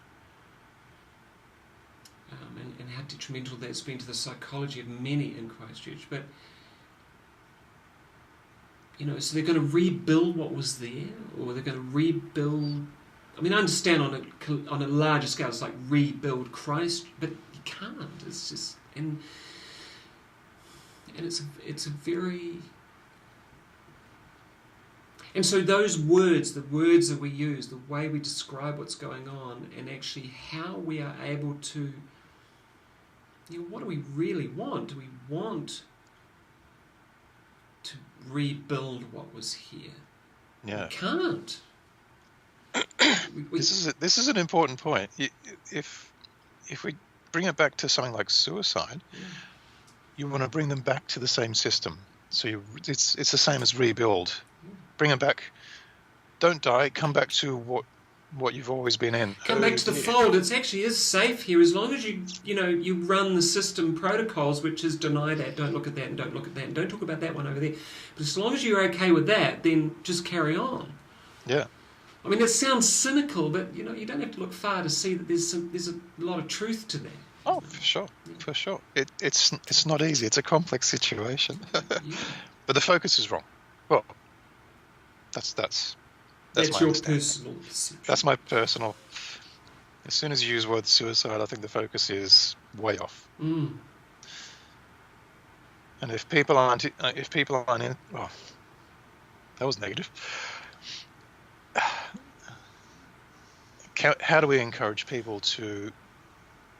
And how detrimental that's been to the psychology of many in Christchurch. But, you know, so they're going to rebuild what was there, or they're going to rebuild. I mean, I understand on a larger scale, it's like rebuild Christ, but you can't. It's just and it's a very. And so those words, the words that we use, the way we describe what's going on, and actually how we are able to, you know, what do we really want? Do we want to rebuild what was here? Yeah. We can't. This is an important point. If we bring it back to something like suicide, you want to bring them back to the same system. So it's the same as rebuild. Bring them back. Don't die. Come back to what you've always been in. Come back to the fold. It actually is safe here as long as you run the system protocols, which is deny that, don't look at that, and don't look at that, and don't talk about that one over there. But as long as you're okay with that, then just carry on. Yeah. I mean, it sounds cynical, but you know, you don't have to look far to see that there's a lot of truth to that. Oh, for sure, for sure. It's not easy. It's a complex situation, but the focus is wrong. Well, that's your personal perception. That's my personal. As soon as you use the word suicide, I think the focus is way off. Mm. And if people aren't in, oh, that was negative. How do we encourage people to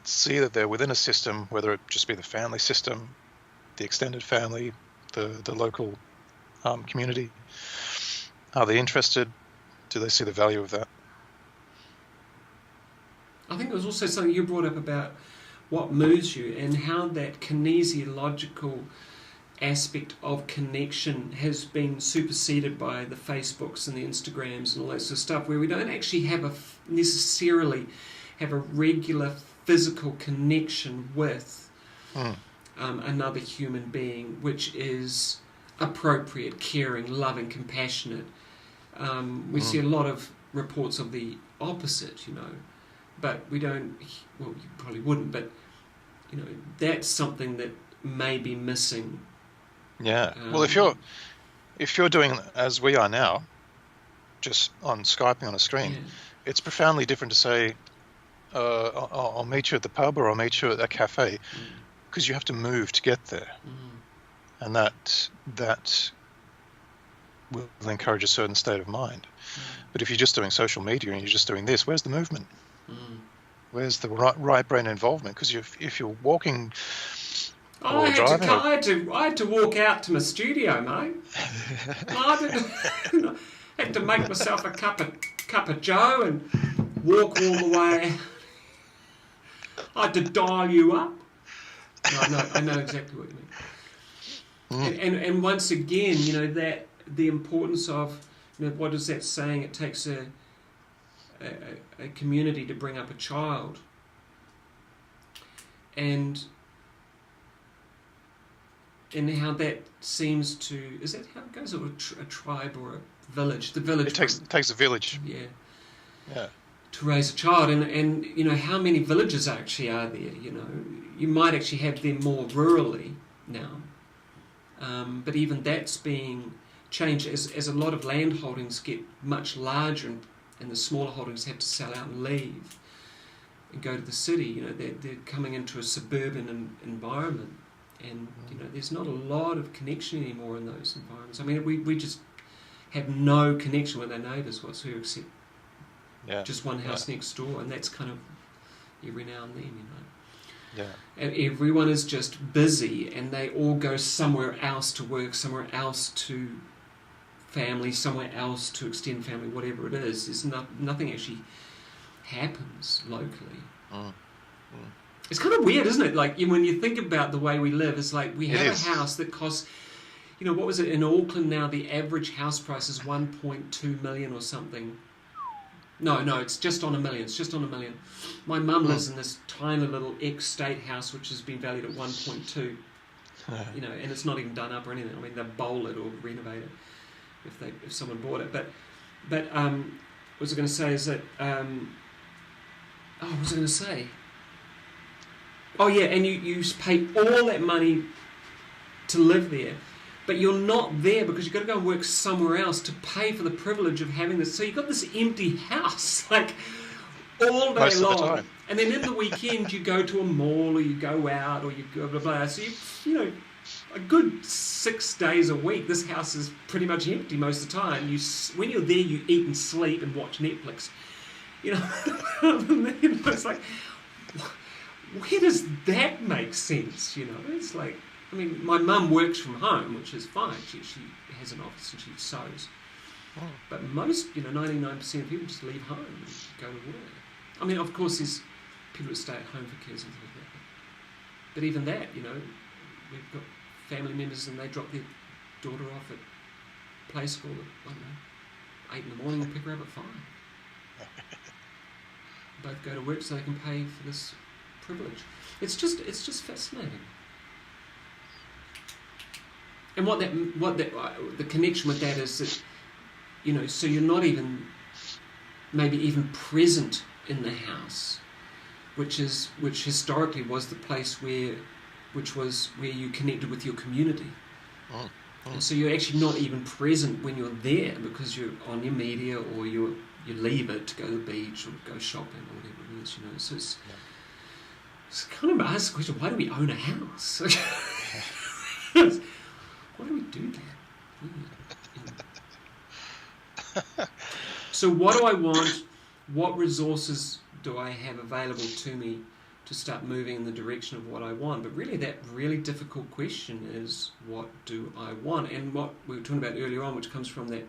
see that they're within a system, whether it just be the family system, the extended family, the local community? Are they interested? Do they see the value of that? I think there was also something you brought up about what moves you and how that kinesiological aspect of connection has been superseded by the Facebooks and the Instagrams and all that sort of stuff, where we don't actually necessarily have a regular physical connection with another human being, which is appropriate, caring, loving, compassionate. We see a lot of reports of the opposite, you know, but we don't, well, you probably wouldn't, but, you know, that's something that may be missing. Yeah. Well, if you're doing as we are now, just on Skyping on a screen, it's profoundly different to say, I'll meet you at the pub or I'll meet you at a cafe, because you have to move to get there. And that will encourage a certain state of mind. But if you're just doing social media and you're just doing this, where's the movement? Where's the right brain involvement? Because if you're walking or driving... I had to walk out to my studio, mate. I had to make myself a cup of joe and walk all the way. I had to dial you up. No, I know exactly what you mean. And once again, you know, that the importance of, you know, what is that saying? It takes a community to bring up a child. And how that seems to, is that how it goes? Or a tribe or a village? The village. It takes a village. Yeah. Yeah. to raise a child, and you know, how many villages actually are there? You know, you might actually have them more rurally now, but even that's being changed as a lot of land holdings get much larger, and the smaller holdings have to sell out and leave and go to the city. You know, they're coming into a suburban environment, and you know, there's not a lot of connection anymore in those environments. I mean, we just have no connection with our neighbours whatsoever, except just one house next door, and that's kind of every now and then, you know. Yeah. And everyone is just busy, and they all go somewhere else to work, somewhere else to family, somewhere else to extend family, whatever it is. There's nothing actually happens locally. It's kind of weird, isn't it? Like, when you think about the way we live, it's like we have a house that costs, you know, what was it in Auckland now? The average house price is 1.2 million or something. No, it's just on $1 million. It's just on $1 million. My mum lives in this tiny little ex-state house which has been valued at 1.2. You know, and it's not even done up or anything. I mean, they'll bowl it or renovate it if someone bought it. But what was I going to say is that what was I going to say? Oh yeah, and you pay all that money to live there, but you're not there because you've got to go and work somewhere else to pay for the privilege of having this. So you've got this empty house, like, all day Most long. of the time. And then in the weekend you go to a mall or you go out or you go blah blah. So you know, a good 6 days a week, this house is pretty much empty most of the time. When you're there, you eat and sleep and watch Netflix. You know, it's like, where does that make sense? You know, it's like, I mean, my mum works from home, which is fine. She has an office and she sews. But most, you know, 99% of people just leave home and go to work. I mean, of course, there's people who stay at home for kids and things like that. But even that, you know, we've got family members and they drop their daughter off at play school at, I don't know, 8 in the morning and pick her up at 5. Both go to work so they can pay for this privilege. It's just fascinating. And what the connection with that is that, you know, so you're not even maybe even present in the house, which historically was the place where you connected with your community. And so you're actually not even present when you're there because you're on your media or you leave it to go to the beach or go shopping or whatever it is, you know. So it's kind of ask the question, why do we own a house? Why do we do that? So what do I want? What resources do I have available to me to start moving in the direction of what I want? But really that really difficult question is, what do I want? And what we were talking about earlier on, which comes from that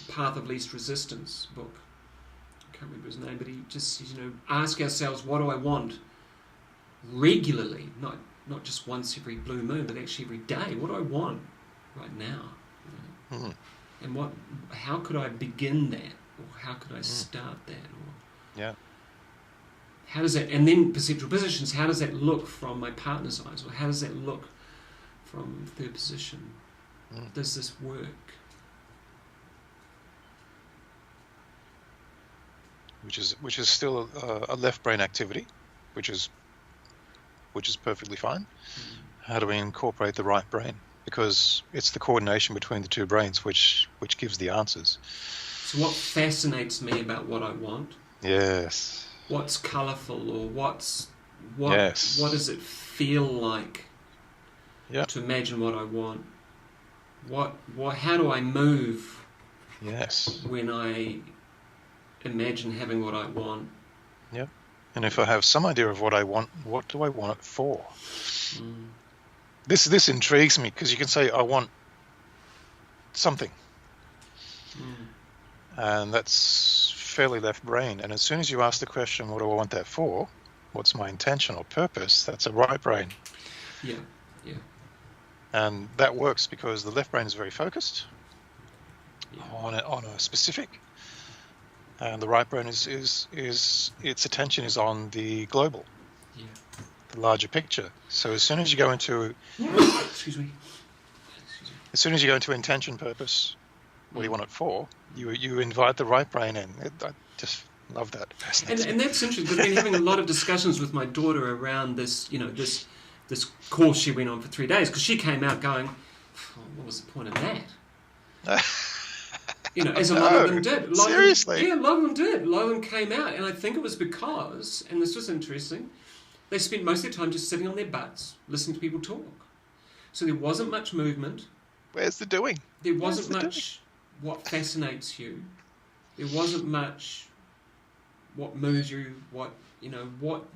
Path of Least Resistance book. I can't remember his name, but he just says, you know, ask ourselves, what do I want? Regularly, not just once every blue moon, but actually every day. What do I want right now? You know? And how could I begin that? Or how could I start that? Or how does that, and then perceptual positions, how does that look from my partner's eyes? Or how does that look from third position? Does this work? Which is still a left brain activity, which is perfectly fine. How do we incorporate the right brain? Because it's the coordination between the two brains which gives the answers. So what fascinates me about what I want? Yes. What's colourful, or what Yes. does it feel like to imagine what I want? How do I move Yes. when I imagine having what I want? Yep. And if I have some idea of what I want, what do I want it for? This intrigues me, because you can say, I want something. And that's fairly left brain. And as soon as you ask the question, what do I want that for? What's my intention or purpose? That's a right brain. Yeah. And that works because the left brain is very focused on a specific, and the right brain is its attention is on the global, the larger picture. So as soon as you go into Excuse me. as soon as you go into intention, purpose, what do you want it for? You invite the right brain in. just love that. And Fascinates me. that's interesting because I've been having a lot of discussions with my daughter around this, this course she went on for 3 days, because she came out going, oh, what was the point of that? As a lot of them did. Seriously? Yeah, a lot of them did. A lot of them came out, and I think it was because, and this was interesting, they spent most of their time just sitting on their butts, listening to people talk. So there wasn't much movement. Where's the doing? There wasn't much what fascinates you. There wasn't much what moves you, what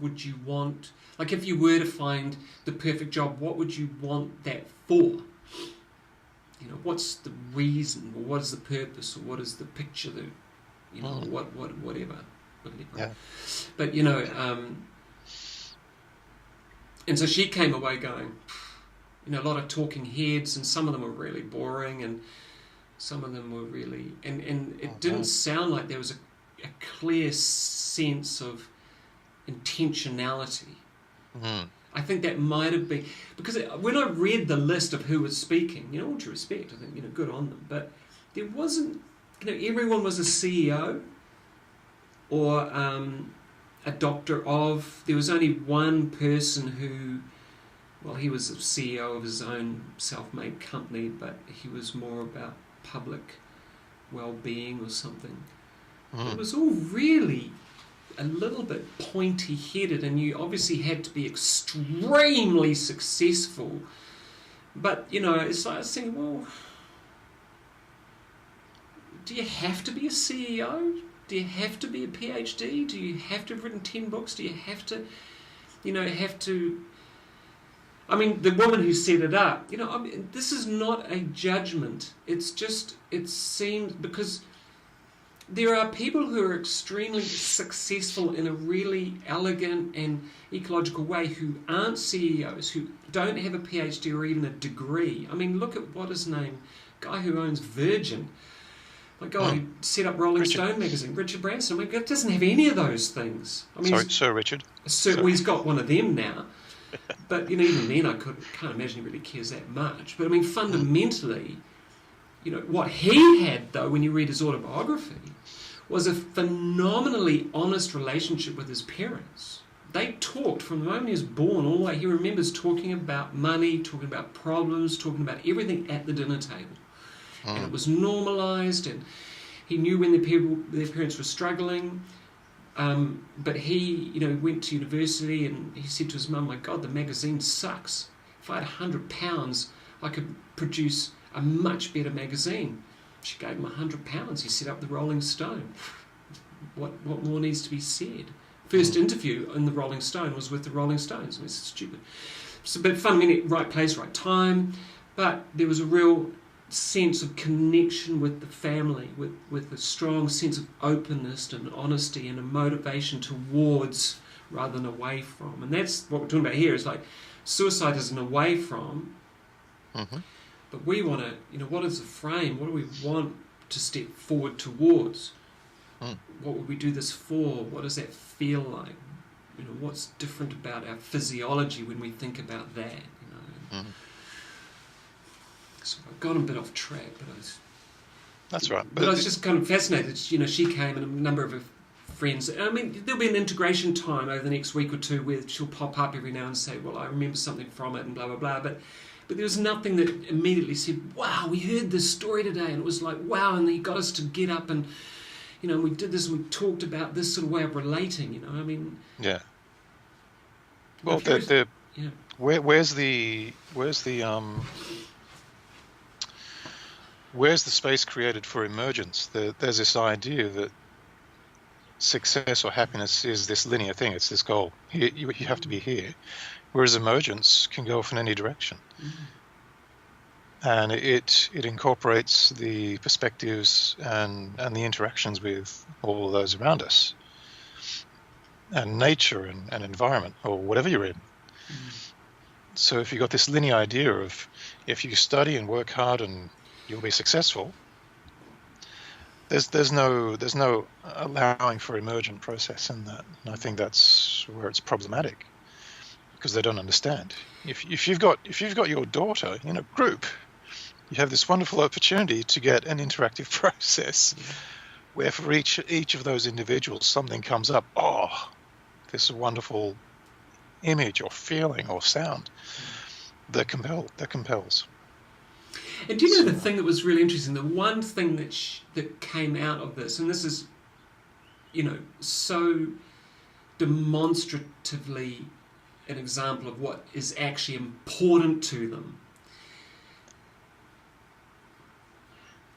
would you want? Like, if you were to find the perfect job, what would you want that for? What's the reason, or what is the purpose, or what is the picture that, whatever. Yeah. But, and so she came away going, a lot of talking heads, and some of them were really boring, and some of them were really, and it didn't sound like there was a clear sense of intentionality. Mm. I think that might have been, because when I read the list of who was speaking, all due respect, I think, good on them, but there wasn't, everyone was a CEO or a doctor of, there was only one person who, well, he was a CEO of his own self-made company, but he was more about public well-being or something. It was all really a little bit pointy-headed, and you obviously had to be extremely successful. But, it's like I was thinking, well, do you have to be a CEO? Do you have to be a PhD? Do you have to have written 10 books? Do you have to, I mean, the woman who set it up, this is not a judgment. It's just, it seems, because there are people who are extremely successful in a really elegant and ecological way who aren't CEOs, who don't have a PhD or even a degree. I mean, look at, what his name, guy who owns Virgin. My God, he set up Rolling Stone magazine, Richard Branson. I mean, it doesn't have any of those things. I mean, Sir Richard. Well, he's got one of them now. But, even then I can't imagine he really cares that much. But, I mean, fundamentally, what he had, though, when you read his autobiography, was a phenomenally honest relationship with his parents. They talked from the moment he was born all the way. He remembers talking about money, talking about problems, talking about everything at the dinner table. And it was normalised, and he knew when their parents were struggling. But he, went to university, and he said to his mum, my God, the magazine sucks. If I had £100, I could produce a much better magazine. She gave him £100. He set up the Rolling Stone. What more needs to be said? First interview in the Rolling Stone was with the Rolling Stones. It was stupid. But fundamentally, right place, right time. But there was a real sense of connection with the family, with a strong sense of openness and honesty and a motivation towards rather than away from. And that's what we're talking about here, is like suicide is an away from. But we want to, what is the frame? What do we want to step forward towards? What would we do this for? What does that feel like? What's different about our physiology when we think about that? So I've gone a bit off track, but That's right. But I was just kind of fascinated. She came, and a number of her friends. I mean, there'll be an integration time over the next week or two where she'll pop up every now and say, well, I remember something from it and blah, blah, blah. But there was nothing that immediately said, wow, we heard this story today, and it was like, wow, and he got us to get up and, we did this, and we talked about this sort of way of relating, I mean... Yeah. Well, where's the space created for emergence? There's this idea that success or happiness is this linear thing, it's this goal. You have to be here. Whereas emergence can go off in any direction. And it incorporates the perspectives and the interactions with all of those around us. And nature and environment, or whatever you're in. So if you've got this linear idea of if you study and work hard and you'll be successful, there's no allowing for emergent process in that. And I think that's where it's problematic, because they don't understand. If you've got your daughter in a group, you have this wonderful opportunity to get an interactive process where for each of those individuals something comes up. Oh, this wonderful image or feeling or sound that compels. And do you know the thing that was really interesting? The one thing that came out of this, and this is, so demonstratively an example of what is actually important to them.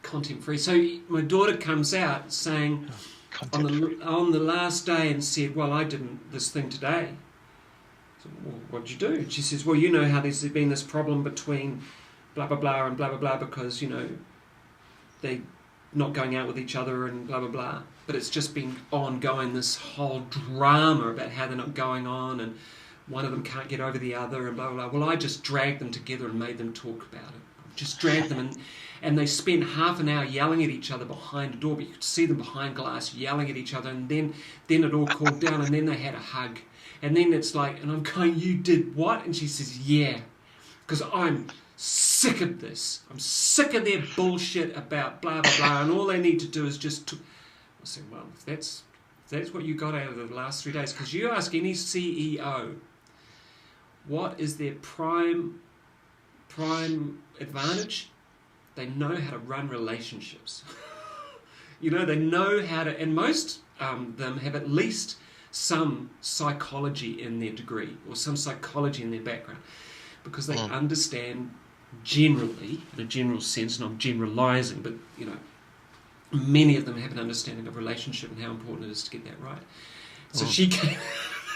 Content free. So my daughter comes out saying on the last day and said, "Well, I did this thing today." So, well, what'd you do? And she says, "Well, you know how there's been this problem between blah blah blah and blah blah blah because they not going out with each other and blah blah blah. But it's just been ongoing, this whole drama about how they're not going on and one of them can't get over the other and blah blah blah. Well, I just dragged them together and made them talk about it. Just dragged them and they spent half an hour yelling at each other behind a door, but you could see them behind glass yelling at each other, and then it all cooled down, and then they had a hug. And then it's like, and I'm going, "You did what?" And she says, "Yeah, because I'm sick of this. I'm sick of their bullshit about blah, blah, blah, and all they need to do is just..." I said, "Well, if that's what you got out of the last 3 days, because you ask any CEO, what is their prime advantage? They know how to run relationships." They know how to, and most them have at least some psychology in their degree or some psychology in their background, because they understand generally, in a general sense, and I'm generalising, but many of them have an understanding of relationship and how important it is to get that right. So she came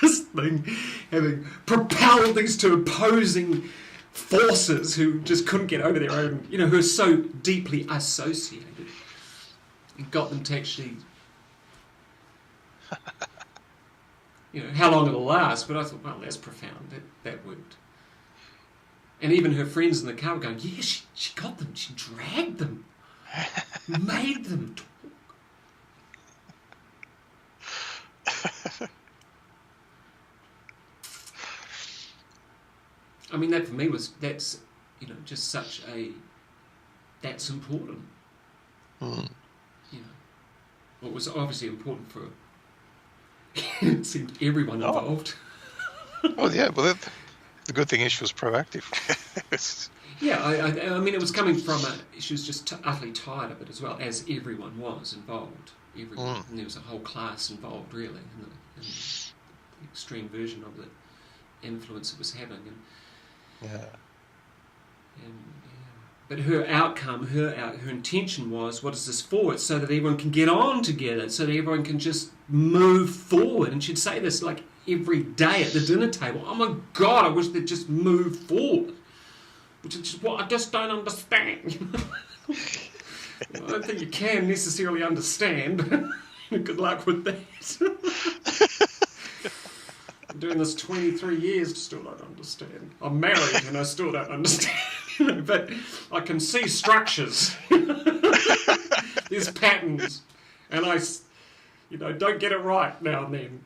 this thing having propelled these two opposing forces who just couldn't get over their own, who are so deeply associated, and got them to actually, how long it'll last. But I thought, well, that's profound. That worked. And even her friends in the car were going, "Yeah, she got them. She dragged them, made them talk." I mean, that for me that's just such that's important. Well, it was obviously important for it seemed everyone involved. Well, yeah, the good thing is she was proactive. Yeah, I mean, it was coming from she was just utterly tired of it as well, as everyone was involved. Everyone, and there was a whole class involved, really, in the extreme version of the influence it was having. But her outcome, her intention was, what is this for? It's so that everyone can get on together, so that everyone can just move forward. And she'd say this like every day at the dinner table. "Oh my God, I wish they'd just move forward." Which is just what I just don't understand. I don't think you can necessarily understand. Good luck with that. I'm doing this 23 years, still don't understand. I'm married and I still don't understand. But I can see structures. There's patterns. And I, don't get it right now and then.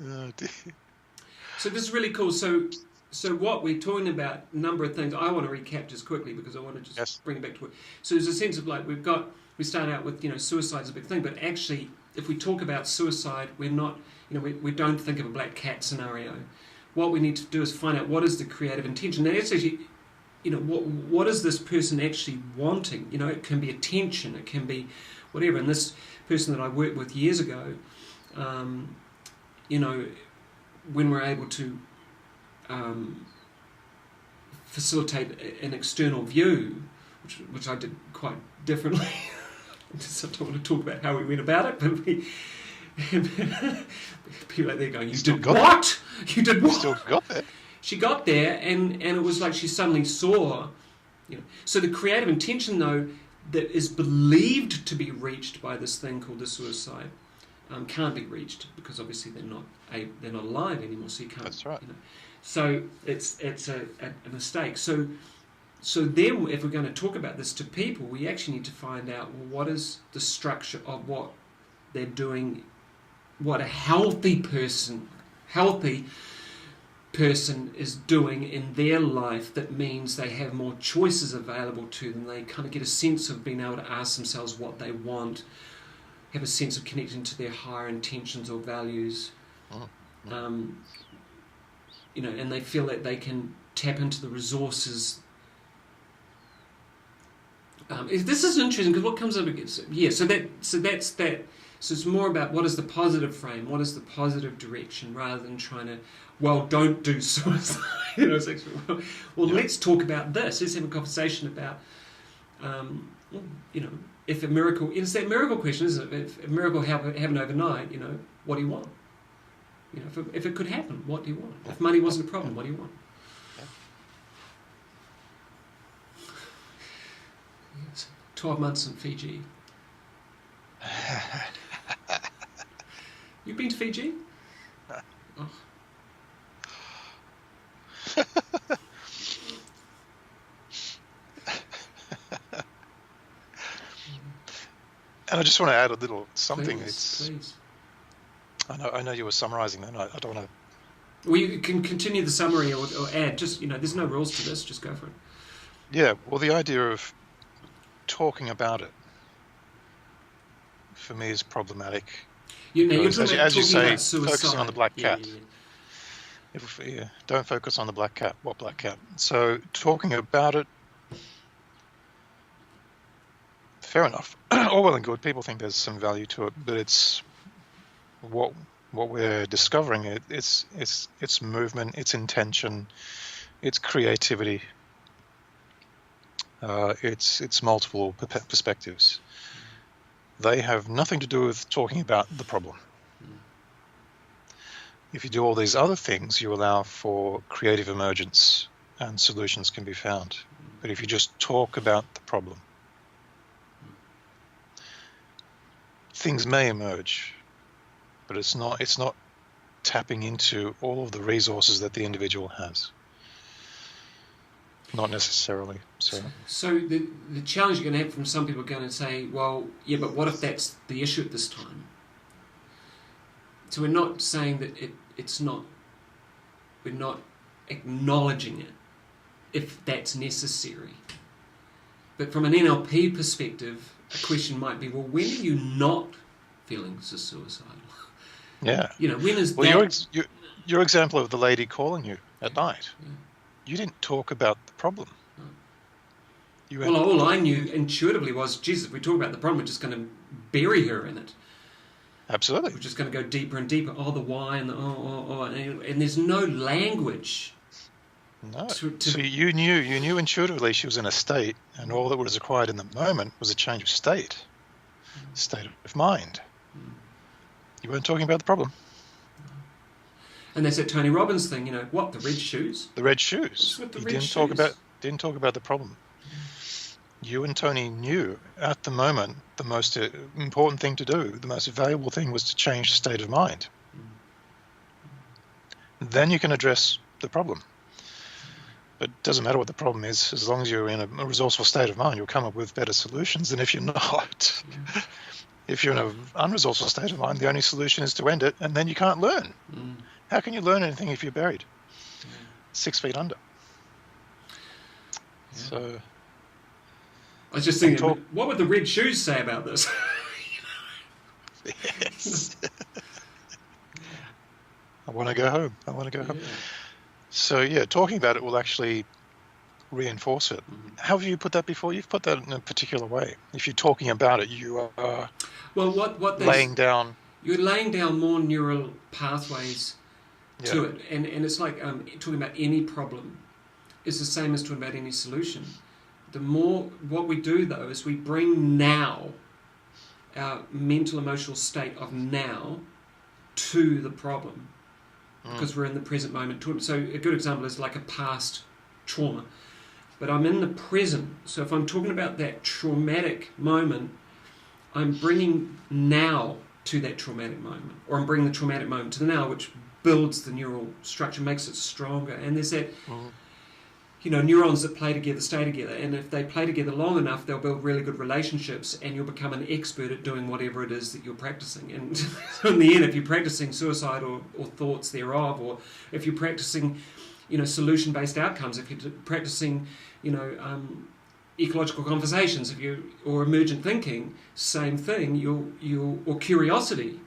Oh, dear. So this is really cool. So what we're talking about, a number of things. I want to recap just quickly because I want to just bring it back to it. So there's a sense of like we start out with suicide is a big thing, but actually if we talk about suicide, we're not we don't think of a black cat scenario. What we need to do is find out what is the creative intention. Now it's actually what is this person actually wanting? It can be attention, it can be whatever. And this person that I worked with years ago, when we're able to facilitate an external view, which I did quite differently. I don't want to talk about how we went about it, but people out there going, "You did what? You did what?" Still got there. She got there, and it was like she suddenly saw. So the creative intention, though, that is believed to be reached by this thing called the suicide, can't be reached because obviously they're not alive anymore. So you can't. That's right. So it's a mistake. So then, if we're going to talk about this to people, we actually need to find out, well, what is the structure of what they're doing, what a healthy person is doing in their life that means they have more choices available to them. They kind of get a sense of being able to ask themselves what they want, have a sense of connecting to their higher intentions or values. And they feel that they can tap into the resources. This is interesting because what comes up against it. So that's that. So it's more about what is the positive frame, what is the positive direction, rather than trying to, don't do suicide. It's actually, let's talk about this. Let's have a conversation about, if a miracle, it's that miracle question, isn't it? If a miracle happened overnight, what do you want? If it could happen, what do you want? If money wasn't a problem, what do you want? Yes. 12 months in Fiji. You've been to Fiji? No. Oh. And I just want to add a little something. Please. I know you were summarising that. I don't want to. Well, you can continue the summary or add. Just there's no rules to this. Just go for it. Yeah. Well, the idea of talking about it for me is problematic. You're talking as you say, about suicide. Focusing on the black cat. Yeah. Don't focus on the black cat. What black cat? So talking about it, fair enough. All well and good. People think there's some value to it, but it's what we're discovering. It's movement, it's intention, it's creativity. It's multiple perspectives. They have nothing to do with talking about the problem. If you do all these other things, you allow for creative emergence and solutions can be found. But if you just talk about the problem, things may emerge, but it's not tapping into all of the resources that the individual has. Not necessarily. So the challenge you're going to have from some people are going to say, but what if that's the issue at this time? So we're not saying that it's not, we're not acknowledging it if that's necessary. But from an NLP perspective, a question might be, when are you not feeling suicidal? Yeah. When is that? Your example of the lady calling you at night. Yeah. You didn't talk about the problem. No. All I knew intuitively was, Jesus, if we talk about the problem, we're just going to bury her in it. Absolutely. We're just going to go deeper and deeper. The why and the and there's no language. No. So you knew intuitively she was in a state, and all that was required in the moment was a change of state of mind. You weren't talking about the problem. And that's that Tony Robbins thing, the red shoes? The red shoes. What's with the You red didn't talk about the problem. You and Tony knew at the moment the most important thing to do, the most valuable thing was to change the state of mind. Then you can address the problem. But it doesn't matter what the problem is, as long as you're in a resourceful state of mind, you'll come up with better solutions than if you're not. Yeah. If you're in an unresourceful state of mind, the only solution is to end it, and then you can't learn. How can you learn anything if you're buried 6 feet under? Yeah. So I was just thinking, what would the red shoes say about this? Yes. I want to go home. So talking about it will actually reinforce it. How have you put that before? You've put that in a particular way. If you're talking about it, you are laying down. You're laying down more neural pathways to it, and it's like talking about any problem is the same as talking about any solution. The more what we do though is we bring now, our mental emotional state of now, to the problem because we're in the present moment. So a good example is like a past trauma, but I'm in the present. So if I'm talking about that traumatic moment, I'm bringing now to that traumatic moment, or I'm bringing the traumatic moment to the now, which builds the neural structure, makes it stronger. And there's that neurons that play together stay together, and if they play together long enough, they'll build really good relationships, and you'll become an expert at doing whatever it is that you're practicing. And in the end, if you're practicing suicide or thoughts thereof, or if you're practicing, solution-based outcomes, if you're practicing, ecological conversations, or emergent thinking, same thing. Or curiosity.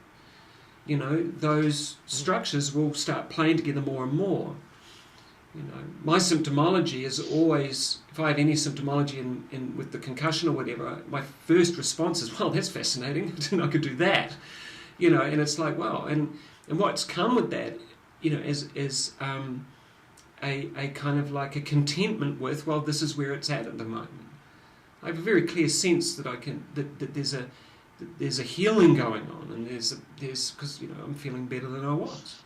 Those structures will start playing together more and more. My symptomology is always, if I have any symptomology in with the concussion or whatever, my first response is, well, that's fascinating. I didn't know I could do that. And it's like, wow. And what's come with that, is a kind of like a contentment with, well, this is where it's at the moment. I have a very clear sense that that there's a healing going on, and there's because I'm feeling better than I was.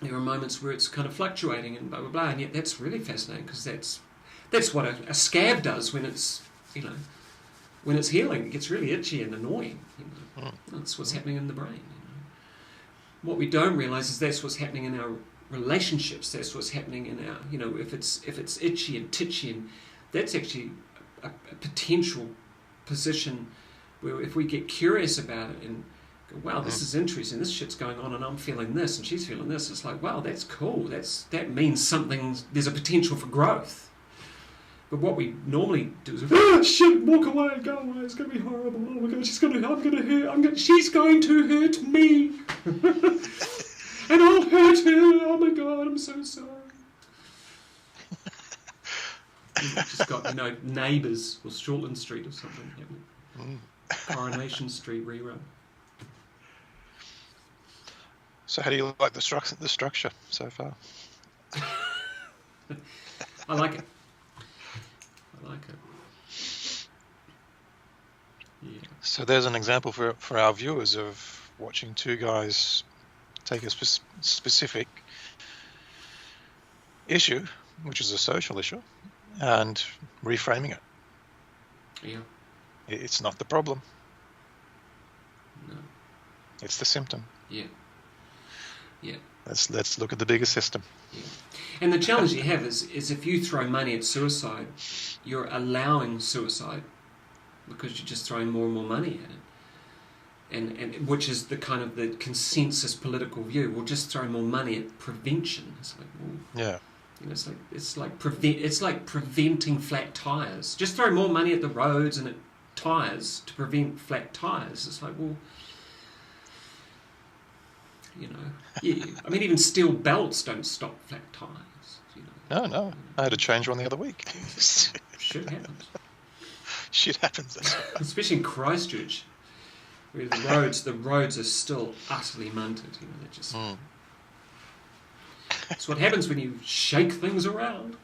There are moments where it's kind of fluctuating and blah blah blah, and yet that's really fascinating, because that's what a scab does when it's when it's healing. It gets really itchy and annoying. That's what's happening in the brain. What we don't realise is that's what's happening in our relationships. That's what's happening in our if it's itchy and titchy, and that's actually a potential position where if we get curious about it and go, wow, this is interesting, this shit's going on, and I'm feeling this and she's feeling this, it's like, wow, that's cool, that means there's a potential for growth. But what we normally do is, shit, walk away, go away, it's going to be horrible, oh my god, she's going to hurt me and I'll hurt her, oh my god, I'm so sorry. We've just got, Neighbours or Shortland Street or something happening. Coronation Street rerun. So how do you like the structure so far? I like it. Yeah. So there's an example for our viewers of watching two guys take a specific issue, which is a social issue, and reframing it. Yeah. It's not the problem. No. It's the symptom. Yeah. Yeah. Let's look at the bigger system. Yeah. And the challenge you have is if you throw money at suicide, you're allowing suicide, because you're just throwing more and more money at it. And which is the kind of the consensus political view. We'll just throw more money at prevention. It's like, well, yeah. It's like preventing flat tires. Just throw more money at the roads and at tires to prevent flat tires. It's like, well, yeah. I mean, even steel belts don't stop flat tires. No. I had to change one the other week. Shit happens. Shit happens. Especially in Christchurch, where the roads are still utterly munted. They're just. It's what happens when you shake things around.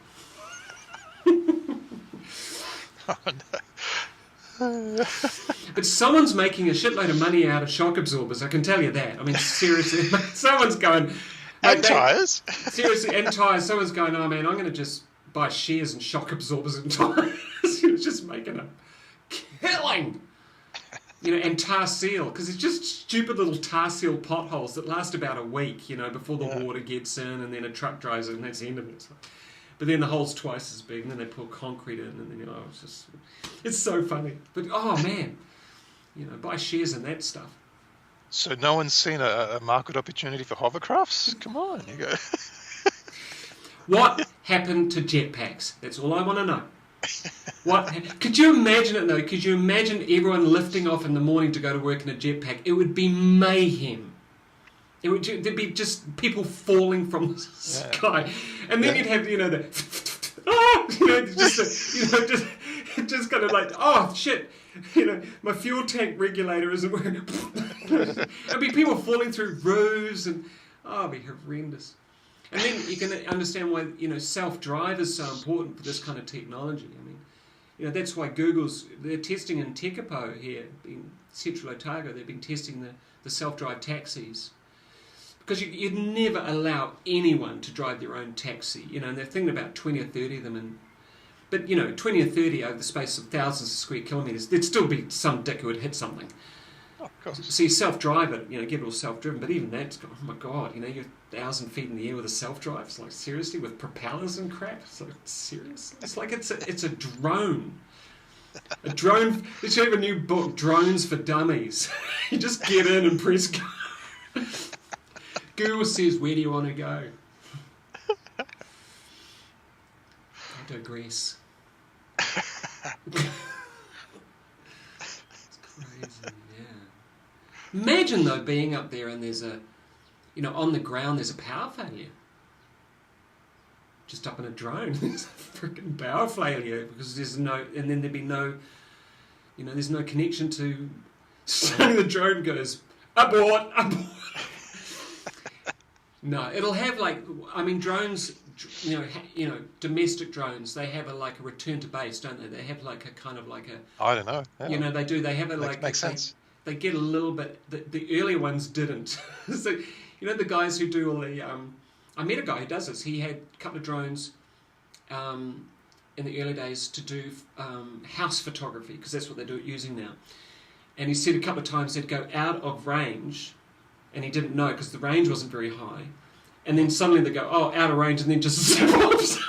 Oh, no. But someone's making a shitload of money out of shock absorbers, I can tell you that. I mean, seriously, someone's going... And tyres. Seriously, and tyres. Someone's going, oh man, I'm going to just buy shares in shock absorbers and tyres. It's just making a killing. And tar seal, because it's just stupid little tar seal potholes that last about a week, before the water gets in, and then a truck drives it, and that's the end of it. But then the hole's twice as big, and then they pour concrete in, and then, it's so funny. But, oh man, buy shares in that stuff. So no one's seen a market opportunity for hovercrafts? Come on, you go. What happened to jetpacks? That's all I want to know. Could you imagine it though? Could you imagine everyone lifting off in the morning to go to work in a jetpack? It would be mayhem. There'd be just people falling from the sky, and then you'd have just kind of like, oh shit, my fuel tank regulator isn't working. It'd be people falling through roofs, and it'd be horrendous. And then you can understand why self-drive is so important for this kind of technology. I mean, that's why they're testing in Tekapo here, in Central Otago, they've been testing the self-drive taxis. Because you'd never allow anyone to drive their own taxi, and they're thinking about 20 or 30 of them. But 20 or 30 over the space of thousands of square kilometres, there'd still be some dick who would hit something. Oh, of course. So you self-drive it, get it all self-driven, but even that's, oh my God, you're 1,000 feet in the air with a self-drive. It's like, seriously, with propellers and crap? It's like, serious? It's like it's a drone. A drone, they should have a new book, Drones for Dummies. You just get in and press go. Google says, where do you want to go? I digress. It's crazy, yeah. Imagine, though, being up there and there's on the ground there's a power failure. Just up in a drone, there's a freaking power failure because and then there'd be no, there's no connection to, so the drone goes, abort. No, it'll have drones, domestic drones, they have a return to base, don't they? They have a kind of a... I don't know. Yeah. They do. They have Makes sense. They get a little bit... The earlier ones didn't. So, the guys who do all the... I met a guy who does this. He had a couple of drones in the early days to do house photography, because that's what they're using now. And he said a couple of times they'd go out of range, and he didn't know because the range wasn't very high. And then suddenly they go, oh, out of range, and then just zip off. Just,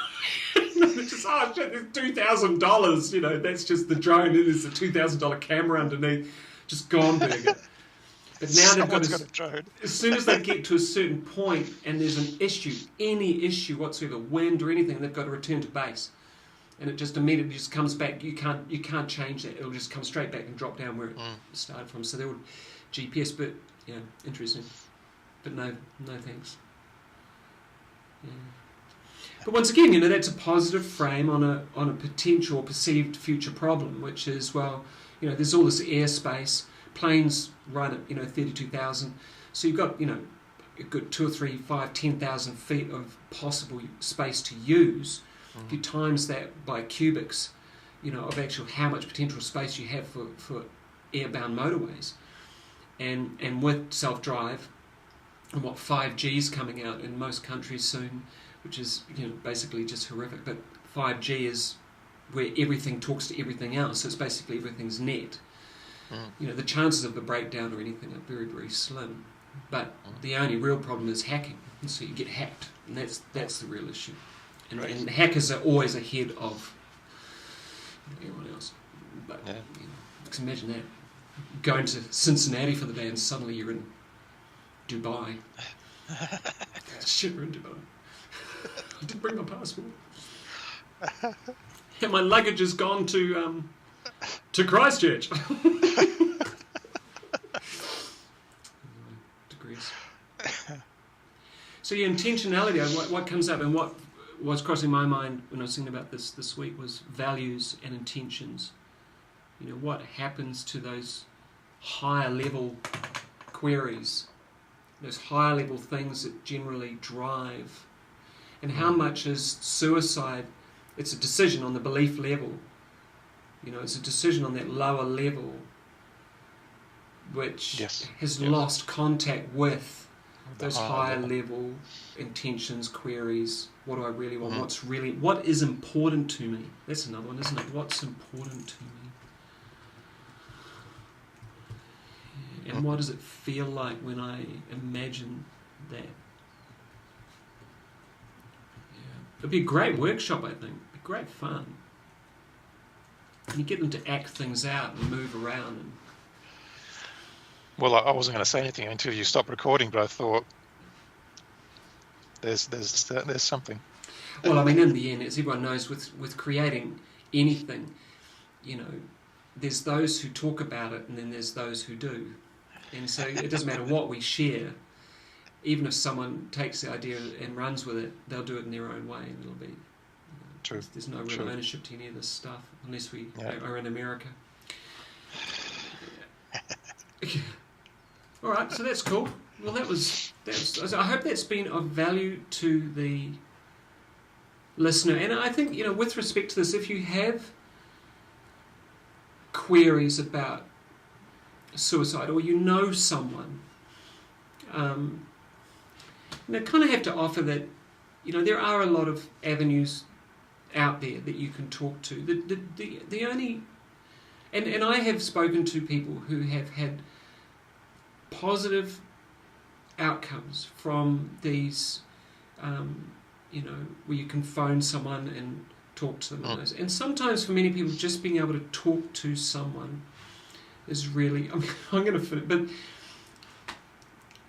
oh shit, there's $2,000. That's just the drone. And there's a $2,000 camera underneath. Just gone burger. But now they've got a drone. As soon as they get to a certain point and there's an issue, any issue whatsoever, wind or anything, they've got to return to base. And it just immediately just comes back. You can't change that. It'll just come straight back and drop down where it started from. So they would GPS, but yeah, interesting. But no thanks. Yeah. But once again, that's a positive frame on a potential or perceived future problem, which is, there's all this airspace. Planes run at 32,000, so you've got a good 2 or 3, 5, 10,000 feet of possible space to use. If you times that by cubics, of actual how much potential space you have for airbound motorways, and with self-drive, and what 5G is coming out in most countries soon, which is basically just horrific. But 5G is where everything talks to everything else, so it's basically everything's net. The chances of a breakdown or anything are very, very slim. But the only real problem is hacking, and so you get hacked, and that's the real issue. And hackers are always ahead of everyone else. But just imagine that. Going to Cincinnati for the day and suddenly you're in Dubai. Shit, we're in Dubai. I didn't bring my passport. And my luggage has gone to Christchurch. Degrees. So intentionality, what comes up and what was crossing my mind when I was thinking about this week was values and intentions. What happens to those higher level queries, those higher level things that generally drive, and how much is suicide? It's a decision on the belief level. It's a decision on that lower level which has lost contact with those higher level intentions, queries. What do I really want? What is important to me? That's another one, isn't it? What's important to me? And what does it feel like when I imagine that? Yeah. It'd be a great workshop, I think. It'd be great fun. And you get them to act things out and move around. Well, I wasn't going to say anything until you stopped recording, but I thought there's something. Well, in the end, as everyone knows, with creating anything, there's those who talk about it, and then there's those who do. And so it doesn't matter what we share. Even if someone takes the idea and runs with it, they'll do it in their own way, and it'll be. True. There's no real ownership to any of this stuff unless we are in America. All right, so that's cool. Well, that's. I hope that's been of value to the listener. And I think with respect to this, if you have queries about suicide, or someone, kind of have to offer that. There are a lot of avenues out there that you can talk to. The only, and I have spoken to people who have had positive outcomes from these, where you can phone someone and talk to them. And sometimes for many people, just being able to talk to someone is really, I'm going to finish, but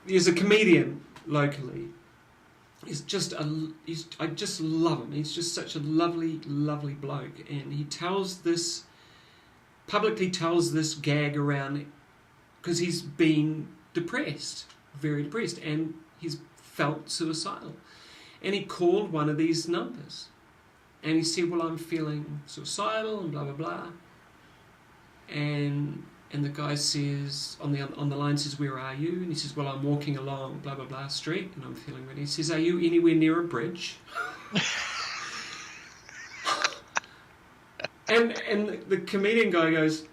there's a comedian locally. I just love him. He's just such a lovely, lovely bloke. And he publicly tells this gag around because he's been depressed, very depressed, and he's felt suicidal. And he called one of these numbers. And he said, well, I'm feeling suicidal and blah, blah, blah. And the guy says, on the line says, where are you? And he says, well, I'm walking along blah, blah, blah street and I'm feeling really. He says, are you anywhere near a bridge? and the comedian guy goes,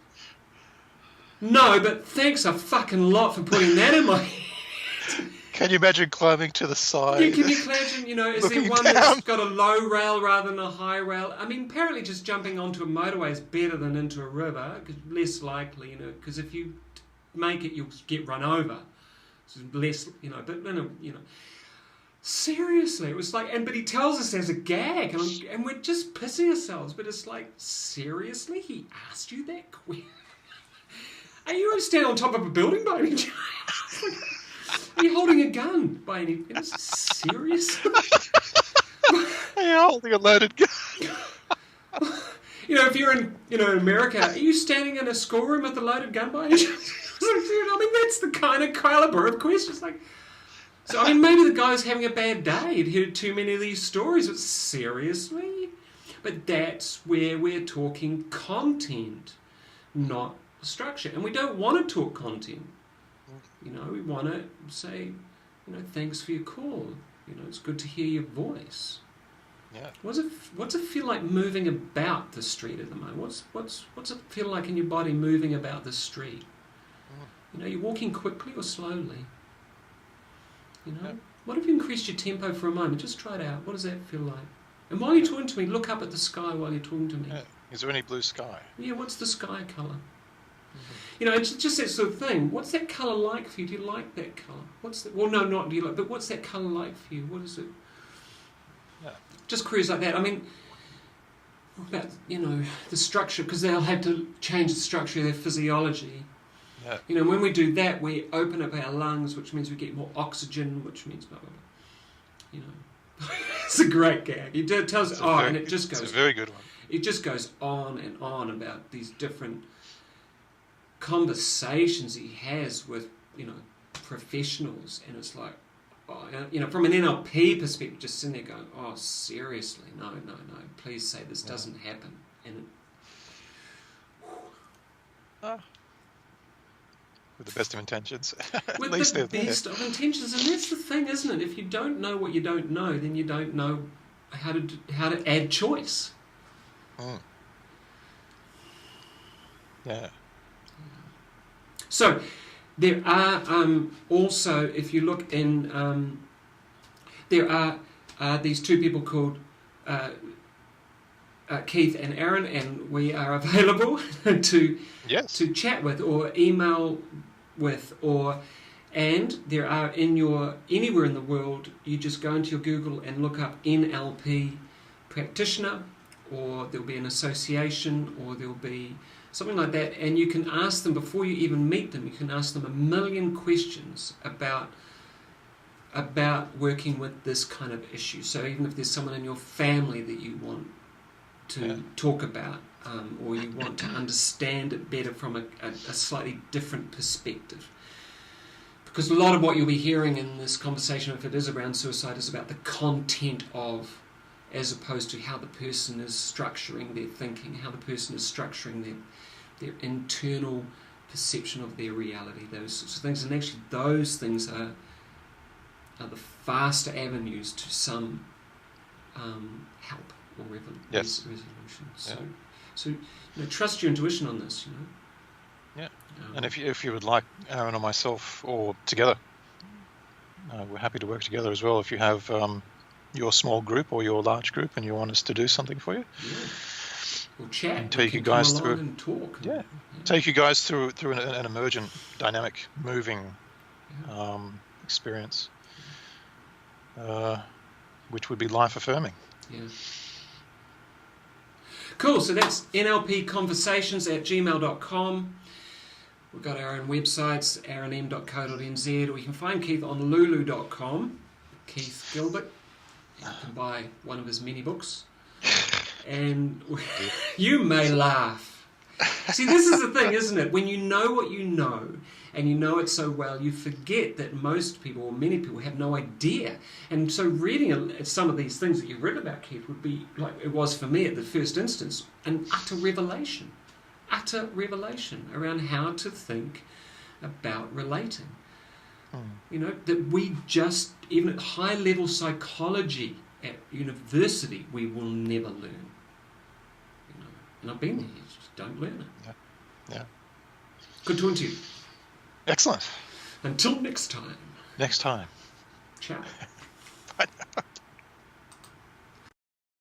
no, but thanks a fucking lot for putting that in my head. Can you imagine climbing to the side? Yeah, can you imagine, is there one that's got a low rail rather than a high rail? I mean, apparently just jumping onto a motorway is better than into a river, less likely, because if you make it, you'll get run over. So less, seriously, it was like, but he tells us as a gag, and we're just pissing ourselves, but it's like, seriously? He asked you that question? Are you standing on top of a building by any chance? Are you holding a gun by any... Serious? Are you holding a loaded gun? If you're in America, are you standing in a schoolroom with a loaded gun by any chance? I mean, that's the kind of caliber of questions. So, I mean, maybe the guy's having a bad day. He'd heard too many of these stories. But seriously? But that's where we're talking content, not structure. And we don't want to talk content. We want to say, thanks for your call. It's good to hear your voice. Yeah. What's it feel like moving about the street at the moment? What's it feel like in your body moving about the street? You're walking quickly or slowly? Yeah. What if you increased your tempo for a moment? Just try it out. What does that feel like? And while you're talking to me, look up at the sky while you're talking to me. Yeah. Is there any blue sky? Yeah, what's the sky colour? It's just that sort of thing. What's that colour like for you? Do you like that colour? Well, no, not do you like, but what's that colour like for you? What is it? Yeah. Just queries like that. I mean, about, the structure, because they'll have to change the structure of their physiology. Yeah. When we do that, we open up our lungs, which means we get more oxygen, which means blah, blah, blah. It's a great gag. He tells and it just goes... It's a very good one. It just goes on and on about these different conversations he has with professionals, and it's like, from an NLP perspective, just sitting there going, oh, seriously, no, please say this doesn't happen. And with the best of intentions. with At least the best of intentions, and that's the thing, isn't it? If you don't know what you don't know, then you don't know how to add choice. Yeah. So there are also, if you look in, there are these two people called Keith and Aaron, and we are available to chat with or email with, and there are anywhere in the world, you just go into your Google and look up NLP practitioner, or there'll be an association, or there'll be something like that, and you can ask them before you even meet them. You can ask them 1,000,000 questions about working with this kind of issue. So even if there's someone in your family that you want to talk about, or you want to understand it better from a slightly different perspective. Because a lot of what you'll be hearing in this conversation, if it is around suicide, is about the content of, as opposed to how the person is structuring their thinking, how the person is structuring their internal perception of their reality, those sorts of things. And actually those things are the faster avenues to some help or resolution. So trust your intuition on this, Yeah. And if you would like Aaron or myself, or together, we're happy to work together as well. If you have your small group or your large group and you want us to do something for you, we'll chat and take you guys through and talk. Take you guys through an emergent, dynamic, moving experience, which would be life-affirming. Yeah. Cool, so that's nlpconversations@gmail.com. We've got our own websites, rnm.co.nz, or you can find Keith on lulu.com, Keith Gilbert. You can buy one of his many books. And you may laugh. See, this is the thing, isn't it? When you know what you know, and you know it so well, you forget that most people, or many people, have no idea. And so reading some of these things that you've read about, Keith, would be, like it was for me at the first instance, an utter revelation around how to think about relating. You know, that we just, even at high-level psychology at university, we will never learn. You know, and I've been there, you just don't learn it. Yeah. Good talking to you. Excellent. Until next time. Next time. Ciao. Bye now.